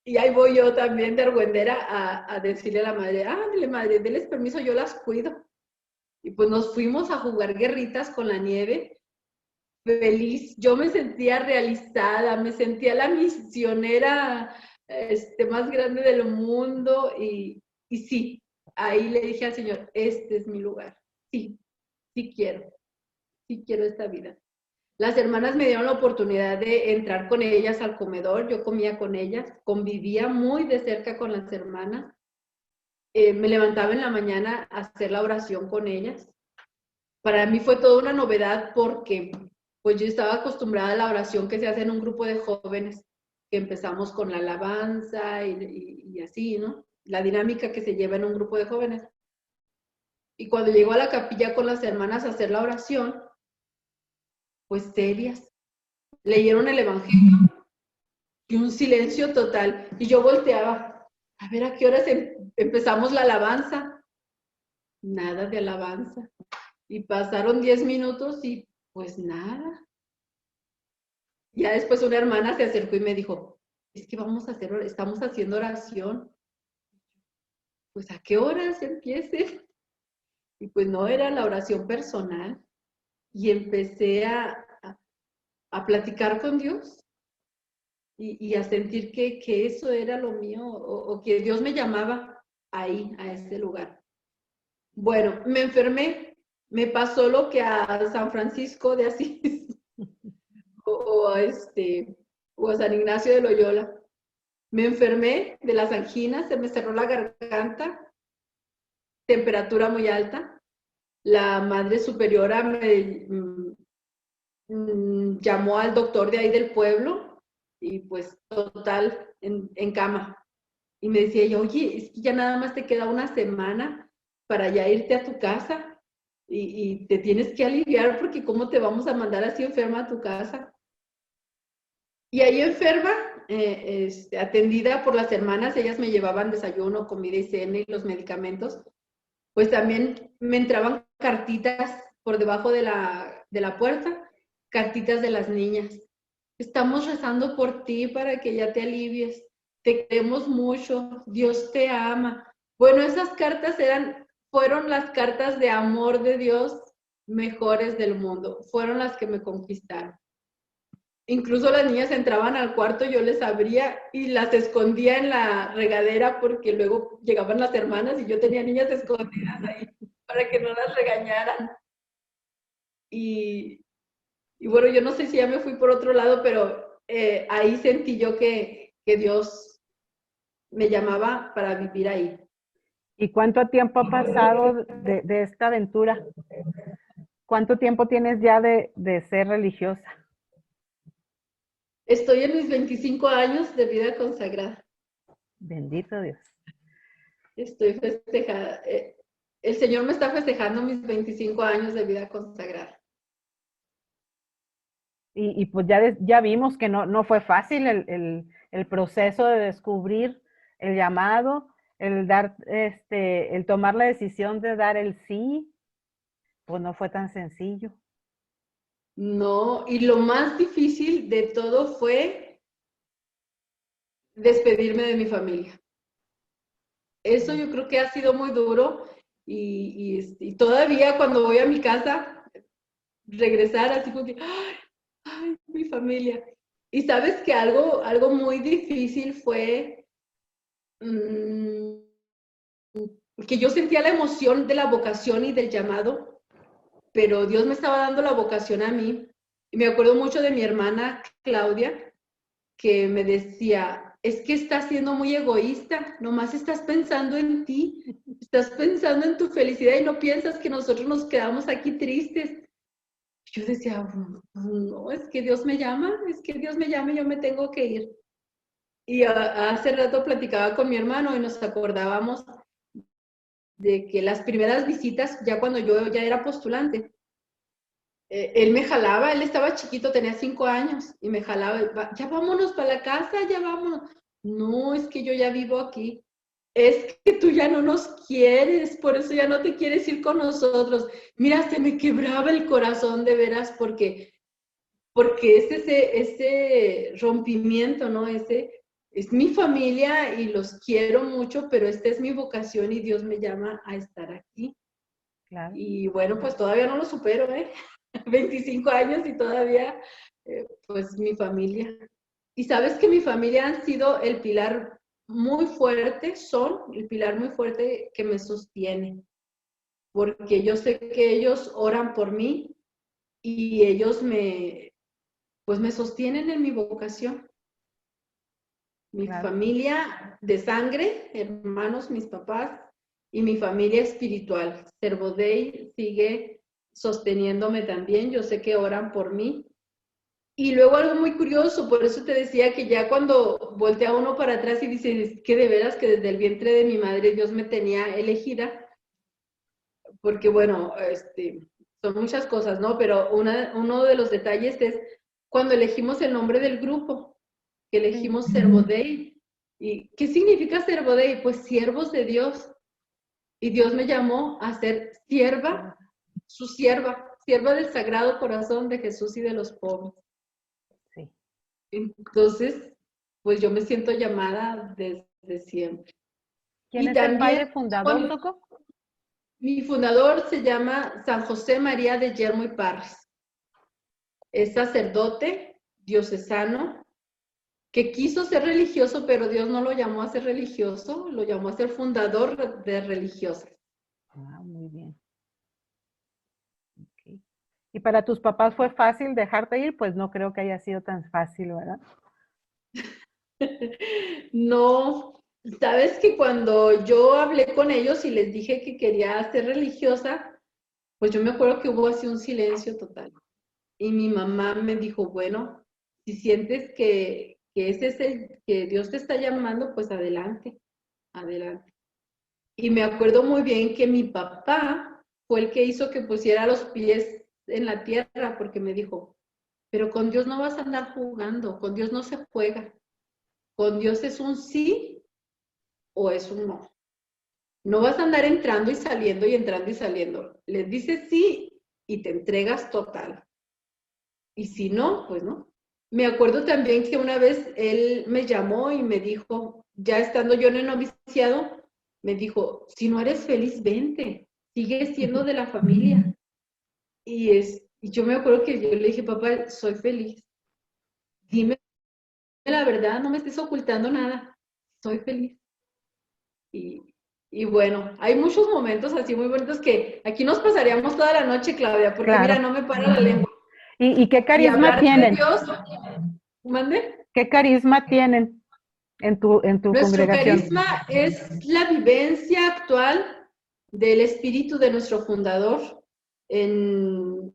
Y ahí voy yo también de argüendera a decirle a la madre, ándale, madre, déles permiso, yo las cuido. Y pues nos fuimos a jugar guerritas con la nieve. Feliz, yo me sentía realizada, me sentía la misionera más grande del mundo y sí, ahí le dije al Señor, este es mi lugar, sí quiero esta vida. Las hermanas me dieron la oportunidad de entrar con ellas al comedor, yo comía con ellas, convivía muy de cerca con las hermanas, me levantaba en la mañana a hacer la oración con ellas. Para mí fue toda una novedad porque pues yo estaba acostumbrada a la oración que se hace en un grupo de jóvenes, que empezamos con la alabanza y así, ¿no? La dinámica que se lleva en un grupo de jóvenes. Y cuando llego a la capilla con las hermanas a hacer la oración, pues serias, leyeron el Evangelio y un silencio total. Y yo volteaba, a ver a qué horas empezamos la alabanza. Nada de alabanza. Y pasaron 10 minutos y pues nada. Ya después una hermana se acercó y me dijo, es que estamos haciendo oración. Pues ¿a qué horas empiece? Y pues no era la oración personal. Y empecé a platicar con Dios y a sentir que eso era lo mío o que Dios me llamaba ahí, a ese lugar. Bueno, me enfermé. Me pasó lo que a San Francisco de Asís o a San Ignacio de Loyola. Me enfermé de las anginas, se me cerró la garganta, temperatura muy alta. La madre superiora me llamó al doctor de ahí del pueblo y pues total en cama. Y me decía ella, oye, es que ya nada más te queda una semana para ya irte a tu casa y te tienes que aliviar porque cómo te vamos a mandar así enferma a tu casa. Y ahí enferma, atendida por las hermanas, ellas me llevaban desayuno, comida y cena y los medicamentos, pues también me entraban cartitas por debajo de la puerta, cartitas de las niñas. Estamos rezando por ti para que ya te alivies, te queremos mucho, Dios te ama. Bueno, esas cartas fueron las cartas de amor de Dios mejores del mundo, fueron las que me conquistaron. Incluso las niñas entraban al cuarto, yo les abría y las escondía en la regadera porque luego llegaban las hermanas y yo tenía niñas escondidas ahí para que no las regañaran. Y bueno, yo no sé si ya me fui por otro lado, pero ahí sentí yo que Dios me llamaba para vivir ahí. ¿Y cuánto tiempo ha pasado de esta aventura? ¿Cuánto tiempo tienes ya de ser religiosa? Estoy en mis 25 años de vida consagrada. Bendito Dios. Estoy festejada. El Señor me está festejando mis 25 años de vida consagrada. Y pues ya vimos que no fue fácil el proceso de descubrir el llamado, el tomar la decisión de dar el sí, pues no fue tan sencillo. No, y lo más difícil de todo fue despedirme de mi familia. Eso yo creo que ha sido muy duro y todavía cuando voy a mi casa, regresar así como que, Ay, mi familia. Y sabes que algo muy difícil fue que yo sentía la emoción de la vocación y del llamado, pero Dios me estaba dando la vocación a mí. Y me acuerdo mucho de mi hermana Claudia, que me decía, es que estás siendo muy egoísta, nomás estás pensando en ti, estás pensando en tu felicidad y no piensas que nosotros nos quedamos aquí tristes. Yo decía, no, es que Dios me llama, es que Dios me llama y yo me tengo que ir. Y hace rato platicaba con mi hermano y nos acordábamos de que las primeras visitas, ya cuando yo ya era postulante, él me jalaba, él estaba chiquito, tenía 5 años, y me jalaba, ya vámonos para la casa, ya vámonos. No, es que yo ya vivo aquí. Es que tú ya no nos quieres, por eso ya no te quieres ir con nosotros. Mira, se me quebraba el corazón de veras porque es ese rompimiento, ¿no? Es mi familia y los quiero mucho, pero esta es mi vocación y Dios me llama a estar aquí. Claro. Y bueno, pues todavía no lo supero, ¿eh? 25 años y todavía, pues mi familia. Y sabes que mi familia han sido el pilar muy fuerte, son el pilar muy fuerte que me sostiene, porque yo sé que ellos oran por mí y ellos pues me sostienen en mi vocación. Mi familia de sangre, hermanos, mis papás, y mi familia espiritual. Servodei sigue sosteniéndome también, yo sé que oran por mí. Y luego algo muy curioso, por eso te decía que ya cuando voltea uno para atrás y dice, es que de veras que desde el vientre de mi madre Dios me tenía elegida, porque bueno, son muchas cosas, ¿no? Pero uno de los detalles es cuando elegimos el nombre del grupo, que elegimos Servodei. ¿Y qué significa Servodei? Pues siervos de Dios. Y Dios me llamó a ser sierva, su sierva del Sagrado Corazón de Jesús y de los pobres. Sí. Entonces, pues yo me siento llamada desde siempre. ¿Quién Y es el también, padre fundador, Soco? mi fundador se llama San José María de Yermo y Parres. Es sacerdote, diocesano, que quiso ser religioso, pero Dios no lo llamó a ser religioso, lo llamó a ser fundador de religiosas. Ah, muy bien. Okay. ¿Y para tus papás fue fácil dejarte ir? Pues no creo que haya sido tan fácil, ¿verdad? No, sabes que cuando yo hablé con ellos y les dije que quería ser religiosa, pues yo me acuerdo que hubo así un silencio total. Y mi mamá me dijo, bueno, si sientes que ese es que Dios te está llamando, pues adelante, adelante. Y me acuerdo muy bien que mi papá fue el que hizo que pusiera los pies en la tierra, porque me dijo, pero con Dios no vas a andar jugando, con Dios no se juega, con Dios es un sí o es un no. No vas a andar entrando y saliendo y entrando y saliendo. Les dices sí y te entregas total. Y si no, pues no. Me acuerdo también que una vez él me llamó y me dijo, ya estando yo en el noviciado, me dijo, si no eres feliz, vente, sigue siendo de la familia. Y yo me acuerdo que yo le dije, papá, soy feliz. Dime la verdad, no me estés ocultando nada. Soy feliz. Y bueno, hay muchos momentos así muy bonitos que aquí nos pasaríamos toda la noche, Claudia, porque Claro. mira, no me para la lengua. ¿Y qué Y carisma hablar de tienen? Dios, ¿mande? ¿Qué carisma tienen en tu Nuestro congregación? carisma es la vivencia actual del espíritu de nuestro fundador. Él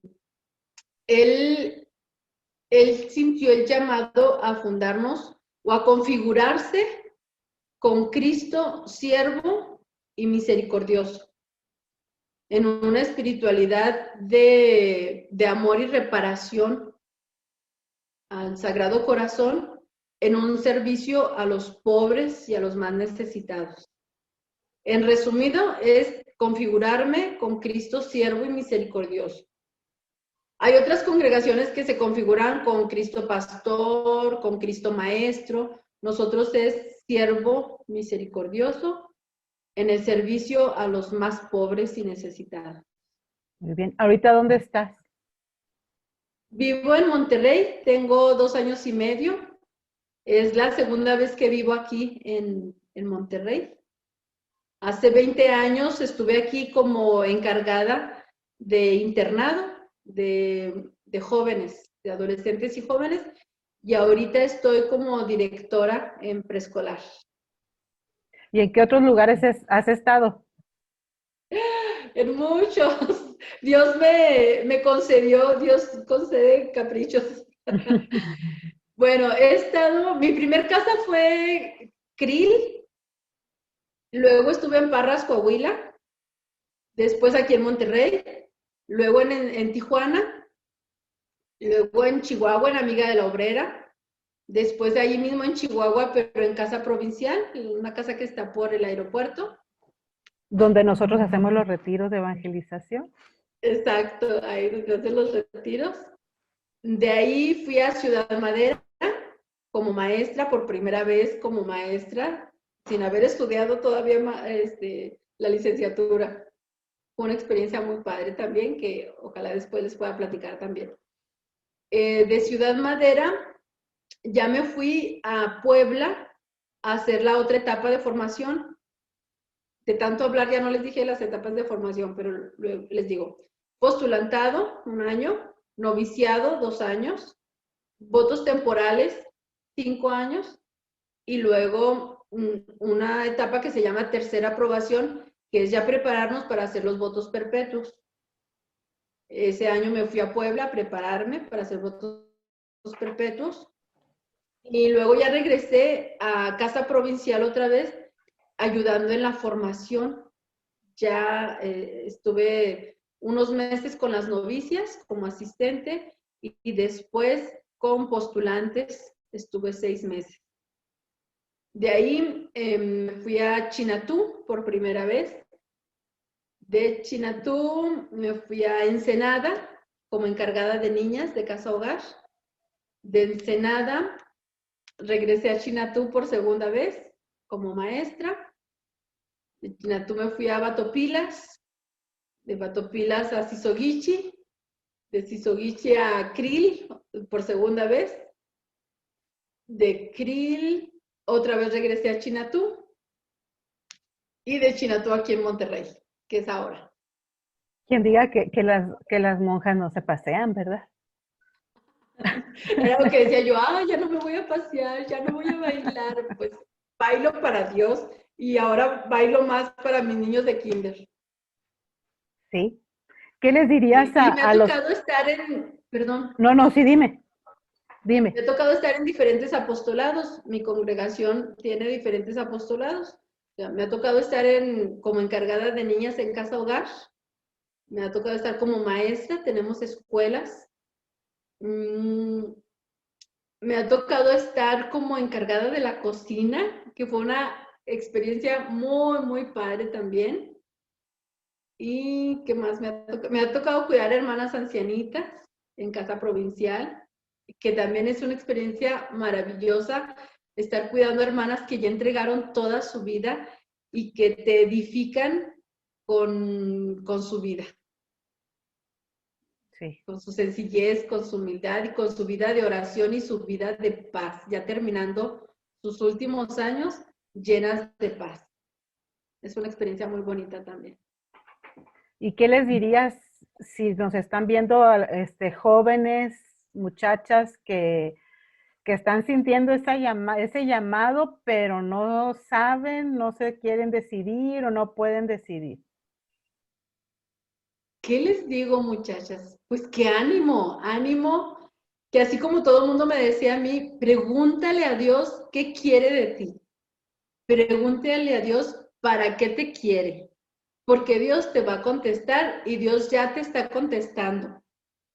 sintió el llamado a fundarnos o a configurarse con Cristo, siervo y misericordioso, en una espiritualidad de amor y reparación al Sagrado Corazón, en un servicio a los pobres y a los más necesitados. En resumido, es configurarme con Cristo siervo y misericordioso. Hay otras congregaciones que se configuran con Cristo pastor, con Cristo maestro. Nosotros es siervo misericordioso en el servicio a los más pobres y necesitados. Muy bien. ¿Ahorita dónde estás? Vivo en Monterrey, tengo 2 años y medio. Es la segunda vez que vivo aquí en Monterrey. Hace 20 años estuve aquí como encargada de internado de jóvenes, de adolescentes y jóvenes, y ahorita estoy como directora en preescolar. ¿Y en qué otros lugares has estado? En muchos. Dios me concedió, Dios concede caprichos. Bueno, he estado, mi primer casa fue Krill, luego estuve en Parras, Coahuila, después aquí en Monterrey, luego en Tijuana, luego en Chihuahua, en Amiga de la Obrera, después de allí mismo en Chihuahua, pero en casa provincial, en una casa que está por el aeropuerto. Donde nosotros hacemos los retiros de evangelización. Exacto, ahí donde hacen los retiros. De ahí fui a Ciudad Madera como maestra, por primera vez como maestra, sin haber estudiado todavía la licenciatura. Fue una experiencia muy padre también, que ojalá después les pueda platicar también. De Ciudad Madera ya me fui a Puebla a hacer la otra etapa de formación. De tanto hablar ya no les dije las etapas de formación, pero les digo, postulantado, 1 año, noviciado, 2 años, votos temporales, 5 años, y luego una etapa que se llama tercera aprobación, que es ya prepararnos para hacer los votos perpetuos. Ese año me fui a Puebla a prepararme para hacer votos perpetuos, y luego ya regresé a Casa Provincial otra vez, ayudando en la formación. Ya estuve unos meses con las novicias como asistente y después con postulantes estuve 6 meses. De ahí me fui a Chinatú por primera vez. De Chinatú me fui a Ensenada como encargada de niñas de casa hogar. De Ensenada regresé a Chinatú por segunda vez como maestra. De Chinatú me fui a Batopilas, de Batopilas a Sisoguichi, de Sisoguichi a Krill por segunda vez. De Krill otra vez regresé a Chinatú y de Chinatú aquí en Monterrey, que es ahora. Quien diga que las monjas no se pasean, ¿verdad? Era lo que decía yo, ya no me voy a pasear, ya no voy a bailar, pues bailo para Dios y ahora bailo más para mis niños de kinder. Sí. ¿Qué les dirías y me ha los... tocado estar en, perdón. No, sí, dime. Dime. Me ha tocado estar en diferentes apostolados. Mi congregación tiene diferentes apostolados. O sea, me ha tocado estar como encargada de niñas en casa hogar. Me ha tocado estar como maestra. Tenemos escuelas. Me ha tocado estar como encargada de la cocina, que fue una experiencia muy, muy padre también. ¿Y qué más me ha tocado? Me ha tocado cuidar a hermanas ancianitas en casa provincial, que también es una experiencia maravillosa, estar cuidando a hermanas que ya entregaron toda su vida y que te edifican con su vida. Sí. Con su sencillez, con su humildad y con su vida de oración y su vida de paz, ya terminando sus últimos años llenas de paz. Es una experiencia muy bonita también. ¿Y qué les dirías si nos están viendo jóvenes, muchachas que están sintiendo ese llamado, pero no saben, no se quieren decidir o no pueden decidir? ¿Qué les digo, muchachas? Pues que ánimo, ánimo, que así como todo el mundo me decía a mí, pregúntale a Dios qué quiere de ti. Pregúntale a Dios para qué te quiere. Porque Dios te va a contestar y Dios ya te está contestando.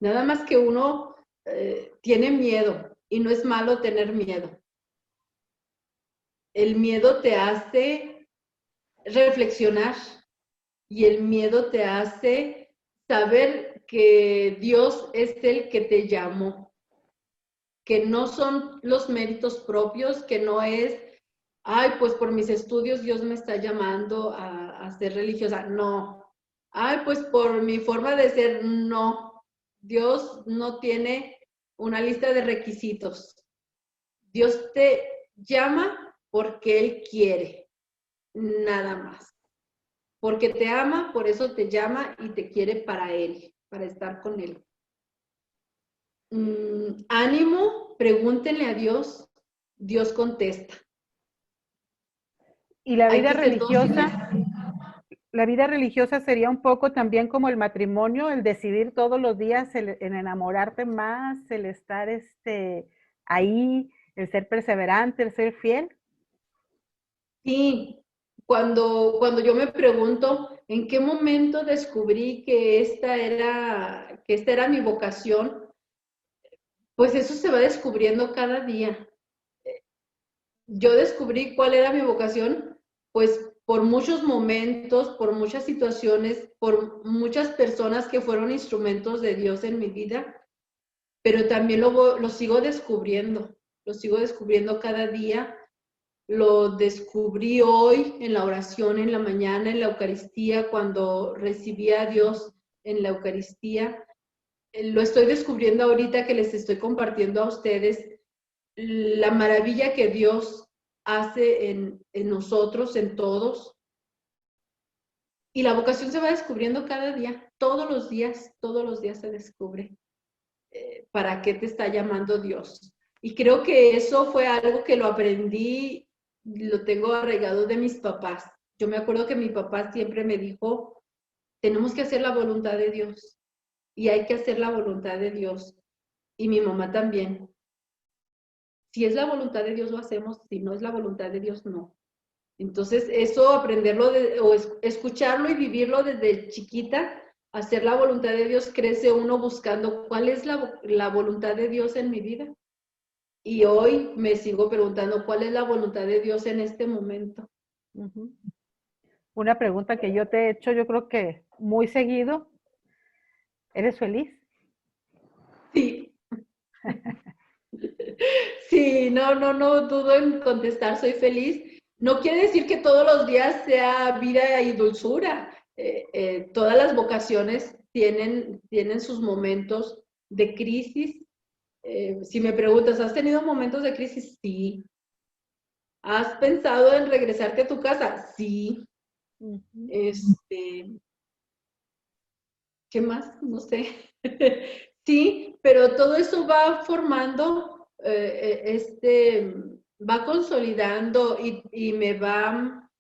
Nada más que uno tiene miedo y no es malo tener miedo. El miedo te hace reflexionar y el miedo te hace saber que Dios es el que te llamó, que no son los méritos propios, que no es, pues por mis estudios Dios me está llamando a ser religiosa. No. Pues por mi forma de ser, no. Dios no tiene una lista de requisitos. Dios te llama porque Él quiere, nada más. Porque te ama, por eso te llama y te quiere para Él, para estar con Él. Ánimo, pregúntenle a Dios, Dios contesta. Y la Hay vida que ser dóciles. la vida religiosa sería un poco también como el matrimonio, el decidir todos los días en enamorarte más, el estar ahí, el ser perseverante, el ser fiel. Sí, cuando yo me pregunto en qué momento descubrí que esta era mi vocación, pues eso se va descubriendo cada día. Yo descubrí cuál era mi vocación, pues por muchos momentos, por muchas situaciones, por muchas personas que fueron instrumentos de Dios en mi vida, pero también lo sigo descubriendo cada día. Lo descubrí hoy en la oración, en la mañana, en la Eucaristía, cuando recibí a Dios en la Eucaristía. Lo estoy descubriendo ahorita que les estoy compartiendo a ustedes la maravilla que Dios hace en nosotros, en todos. Y la vocación se va descubriendo cada día, todos los días se descubre. ¿Para qué te está llamando Dios? Y creo que eso fue algo que lo aprendí, lo tengo arraigado de mis papás. Yo me acuerdo que mi papá siempre me dijo, tenemos que hacer la voluntad de Dios y hay que hacer la voluntad de Dios. Y mi mamá también. Si es la voluntad de Dios lo hacemos, si no es la voluntad de Dios no. Entonces eso aprenderlo o escucharlo y vivirlo desde chiquita, hacer la voluntad de Dios, crece uno buscando cuál es la voluntad de Dios en mi vida. Y hoy me sigo preguntando cuál es la voluntad de Dios en este momento. Uh-huh. Una pregunta que yo te he hecho, yo creo que muy seguido. ¿Eres feliz? Sí. Sí, no dudo en contestar, soy feliz. No quiere decir que todos los días sea vida y dulzura. Todas las vocaciones tienen sus momentos de crisis. Si me preguntas, ¿has tenido momentos de crisis? Sí. ¿Has pensado en regresarte a tu casa? Sí. ¿Qué más? No sé. Sí, pero todo eso va formando, va consolidando y me va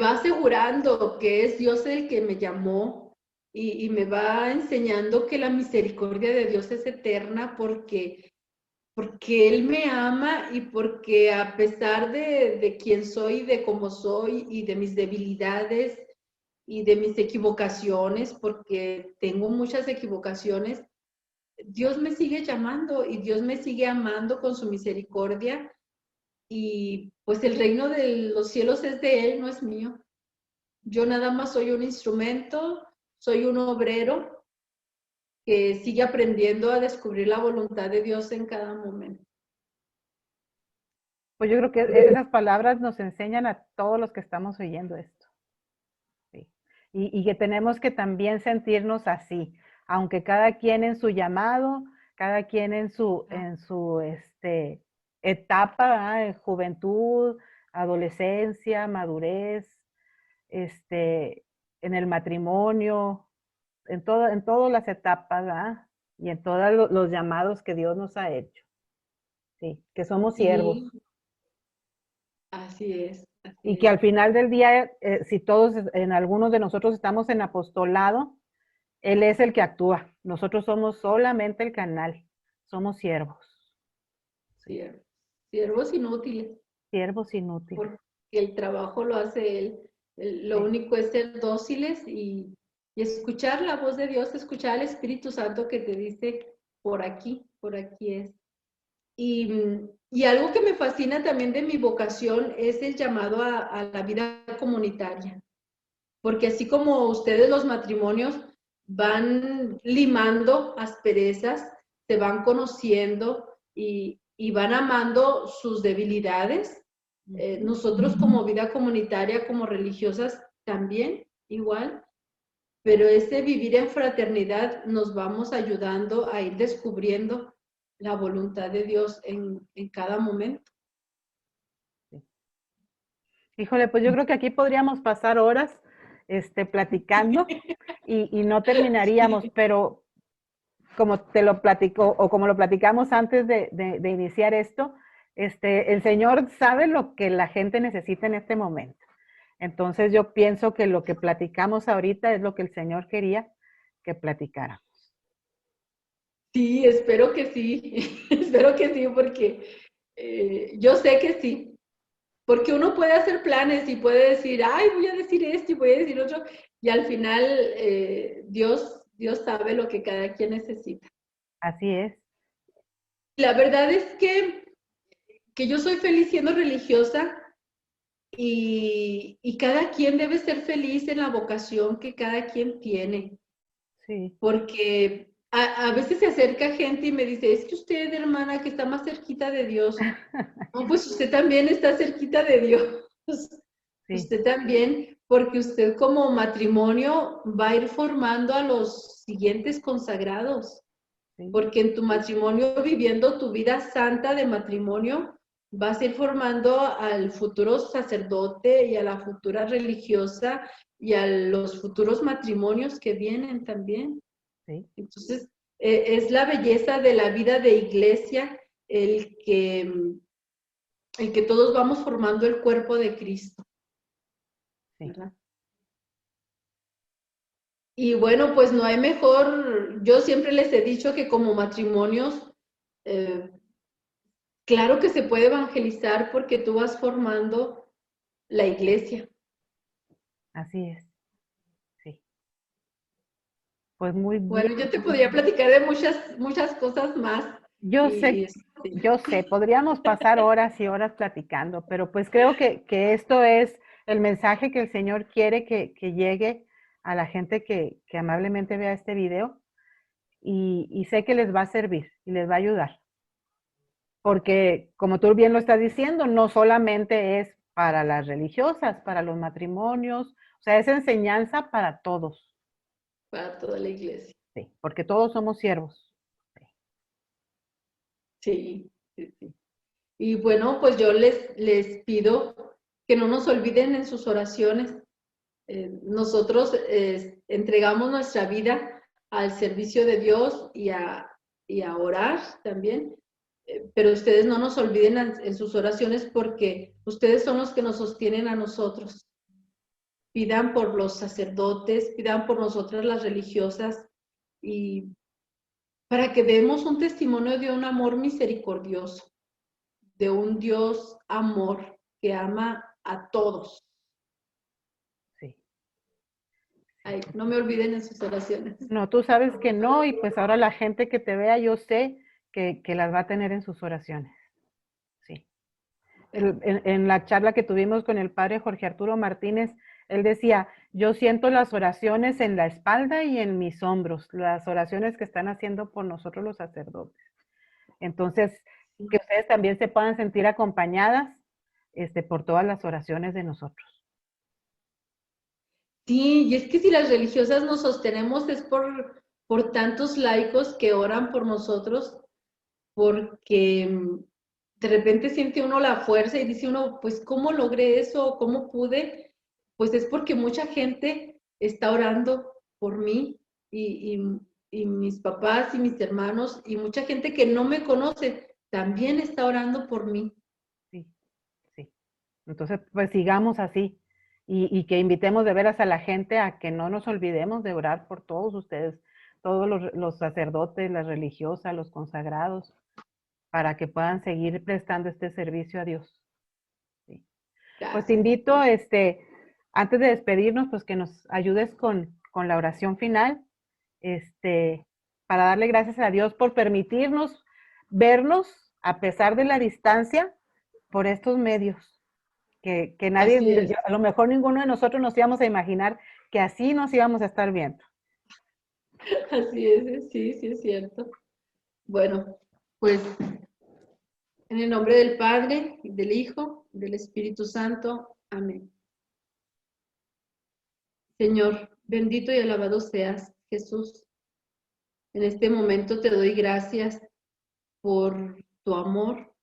asegurando que es Dios el que me llamó y me va enseñando que la misericordia de Dios es eterna porque Él me ama y porque a pesar de quién soy, de cómo soy y de mis debilidades y de mis equivocaciones, porque tengo muchas equivocaciones, Dios me sigue llamando y Dios me sigue amando con su misericordia y pues el reino de los cielos es de Él, no es mío. Yo nada más soy un instrumento, soy un obrero que sigue aprendiendo a descubrir la voluntad de Dios en cada momento. Pues yo creo que esas palabras nos enseñan a todos los que estamos oyendo esto. Sí. Y que tenemos que también sentirnos así, aunque cada quien en su llamado, cada quien en su etapa, ¿verdad? Juventud, adolescencia, madurez, en el matrimonio, en todas las etapas, ¿verdad? Y en todos los llamados que Dios nos ha hecho. Sí, que somos siervos. Sí, así es. Y que al final del día, si todos, en algunos de nosotros estamos en apostolado, Él es el que actúa. Nosotros somos solamente el canal. Somos siervos. Siervos inútiles. Siervos inútiles. Porque el trabajo lo hace Él. Lo único es ser dóciles y escuchar la voz de Dios, escuchar al Espíritu Santo que te dice, por aquí es. Y algo que me fascina también de mi vocación es el llamado a la vida comunitaria. Porque así como ustedes los matrimonios van limando asperezas, se van conociendo y van amando sus debilidades, nosotros como vida comunitaria, como religiosas también, igual, pero ese vivir en fraternidad nos vamos ayudando a ir descubriendo la voluntad de Dios en cada momento. Híjole, pues yo creo que aquí podríamos pasar horas platicando y no terminaríamos, pero como te lo platico o como lo platicamos antes de iniciar esto, el Señor sabe lo que la gente necesita en este momento. Entonces yo pienso que lo que platicamos ahorita es lo que el Señor quería que platicara. Sí, espero que sí, espero que sí, porque yo sé que sí, porque uno puede hacer planes y puede decir, ay, voy a decir esto y voy a decir otro, y al final Dios sabe lo que cada quien necesita. Así es. La verdad es que yo soy feliz siendo religiosa y cada quien debe ser feliz en la vocación que cada quien tiene. Sí. Porque a veces se acerca gente y me dice, es que usted, hermana, que está más cerquita de Dios. No, pues usted también está cerquita de Dios. Sí. Usted también, porque usted como matrimonio va a ir formando a los siguientes consagrados. Sí. Porque en tu matrimonio, viviendo tu vida santa de matrimonio, vas a ir formando al futuro sacerdote y a la futura religiosa y a los futuros matrimonios que vienen también. Sí. Entonces, es la belleza de la vida de iglesia el que todos vamos formando el cuerpo de Cristo. Sí. ¿Verdad? Y bueno, pues no hay mejor, yo siempre les he dicho que como matrimonios, claro que se puede evangelizar porque tú vas formando la iglesia. Así es. Sí. Pues muy bien. Bueno, yo te podría platicar de muchas cosas más. Yo sé, podríamos pasar horas y horas platicando, pero pues creo que esto es el mensaje que el Señor quiere que llegue a la gente que amablemente vea este video y sé que les va a servir y les va a ayudar. Porque como tú bien lo estás diciendo, no solamente es para las religiosas, para los matrimonios, o sea, es enseñanza para todos. Para toda la iglesia. Sí, porque todos somos siervos. Sí, sí, sí. Y bueno, pues yo les pido que no nos olviden en sus oraciones. Nosotros entregamos nuestra vida al servicio de Dios y a orar también, pero ustedes no nos olviden en sus oraciones porque ustedes son los que nos sostienen a nosotros. Pidan por los sacerdotes, pidan por nosotras las religiosas y para que demos un testimonio de un amor misericordioso, de un Dios amor que ama a todos. Sí. Ay, no me olviden en sus oraciones. No, tú sabes que no, y pues ahora la gente que te vea, yo sé que las va a tener en sus oraciones. Sí. En la charla que tuvimos con el padre Jorge Arturo Martínez, él decía, yo siento las oraciones en la espalda y en mis hombros, las oraciones que están haciendo por nosotros los sacerdotes. Entonces, que ustedes también se puedan sentir acompañadas por todas las oraciones de nosotros. Sí, y es que si las religiosas nos sostenemos es por tantos laicos que oran por nosotros, porque de repente siente uno la fuerza y dice uno, pues, ¿cómo logré eso? ¿Cómo pude? Pues es porque mucha gente está orando por mí y mis papás y mis hermanos y mucha gente que no me conoce también está orando por mí. Sí, sí. Entonces, pues sigamos así y que invitemos de veras a la gente a que no nos olvidemos de orar por todos ustedes, todos los sacerdotes, las religiosas, los consagrados, para que puedan seguir prestando este servicio a Dios. Sí. Pues te invito, antes de despedirnos, pues que nos ayudes con la oración final, para darle gracias a Dios por permitirnos vernos a pesar de la distancia por estos medios. Que nadie, a lo mejor ninguno de nosotros nos íbamos a imaginar que así nos íbamos a estar viendo. Así es, sí, sí es cierto. Bueno, pues en el nombre del Padre, y del Hijo, y del Espíritu Santo. Amén. Señor, Bendito y alabado seas, Jesús. En este momento te doy gracias por tu amor,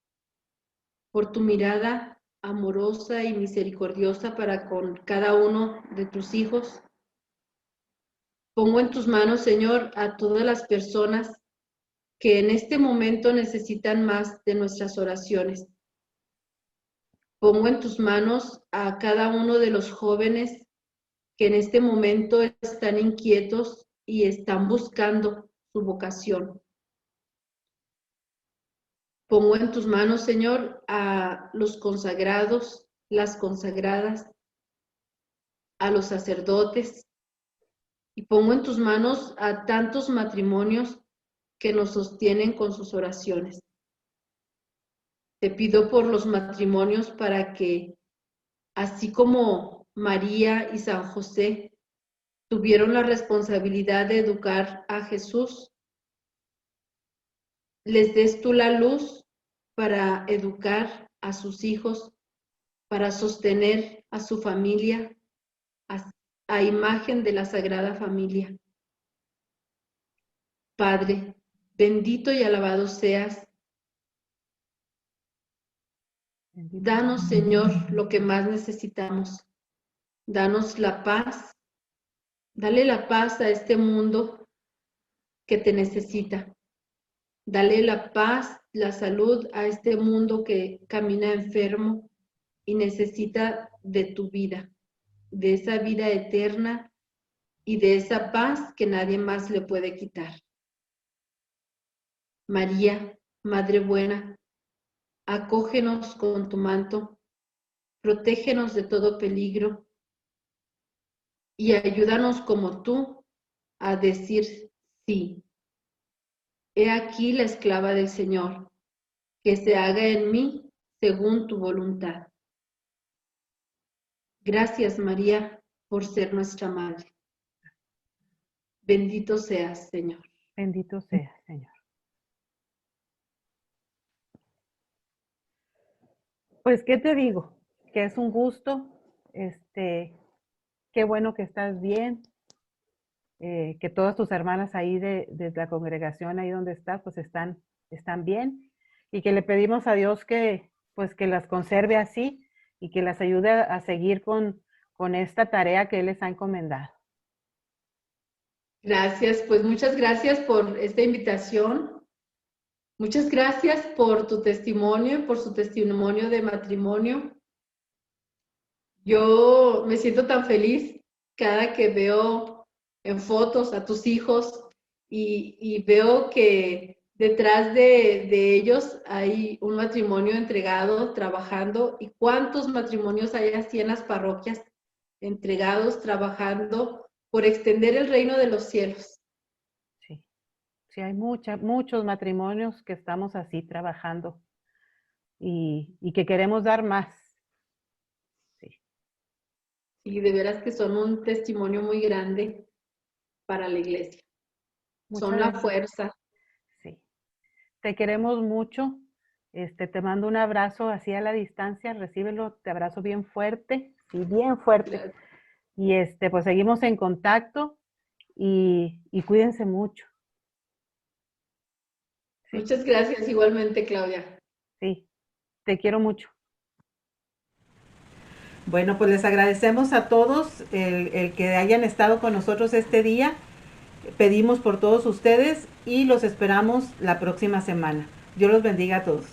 por tu mirada amorosa y misericordiosa para con cada uno de tus hijos. Pongo en tus manos, Señor, a todas las personas que en este momento necesitan más de nuestras oraciones. Pongo en tus manos a cada uno de los jóvenes que en este momento están inquietos y están buscando su vocación. Pongo en tus manos, Señor, a los consagrados, las consagradas, a los sacerdotes, y pongo en tus manos a tantos matrimonios que nos sostienen con sus oraciones. Te pido por los matrimonios para que, así como María y San José tuvieron la responsabilidad de educar a Jesús, les des tú la luz para educar a sus hijos, para sostener a su familia a imagen de la Sagrada Familia. Padre, bendito y alabado seas. Danos, Señor, lo que más necesitamos. Danos la paz. Dale la paz a este mundo que te necesita. Dale la paz, la salud a este mundo que camina enfermo y necesita de tu vida, de esa vida eterna y de esa paz que nadie más le puede quitar. María, Madre buena, acógenos con tu manto, protégenos de todo peligro y ayúdanos como tú a decir sí. He aquí la esclava del Señor, que se haga en mí según tu voluntad. Gracias, María, por ser nuestra Madre. Bendito seas, Señor. Bendito seas, Señor. Pues, ¿qué te digo? Que es un gusto, qué bueno que estás bien, que todas tus hermanas ahí de la congregación, ahí donde estás, pues están bien, y que le pedimos a Dios que, pues, que las conserve así y que las ayude a seguir con esta tarea que Él les ha encomendado. Gracias, pues muchas gracias por esta invitación. Muchas gracias por tu testimonio, por su testimonio de matrimonio. Yo me siento tan feliz cada que veo en fotos a tus hijos y veo que detrás de ellos hay un matrimonio entregado, trabajando. ¿Y cuántos matrimonios hay así en las parroquias entregados, trabajando por extender el reino de los cielos? Sí, sí, hay muchos matrimonios que estamos así trabajando y que queremos dar más. Sí. Y de veras que son un testimonio muy grande para la iglesia. Son la fuerza. Sí. Te queremos mucho. Te mando un abrazo así a la distancia, recíbelo, te abrazo bien fuerte, sí, bien fuerte. Gracias. Y pues seguimos en contacto y cuídense mucho. Sí. Muchas gracias igualmente, Claudia. Sí, te quiero mucho. Bueno, pues les agradecemos a todos el que hayan estado con nosotros este día. Pedimos por todos ustedes y los esperamos la próxima semana. Dios los bendiga a todos.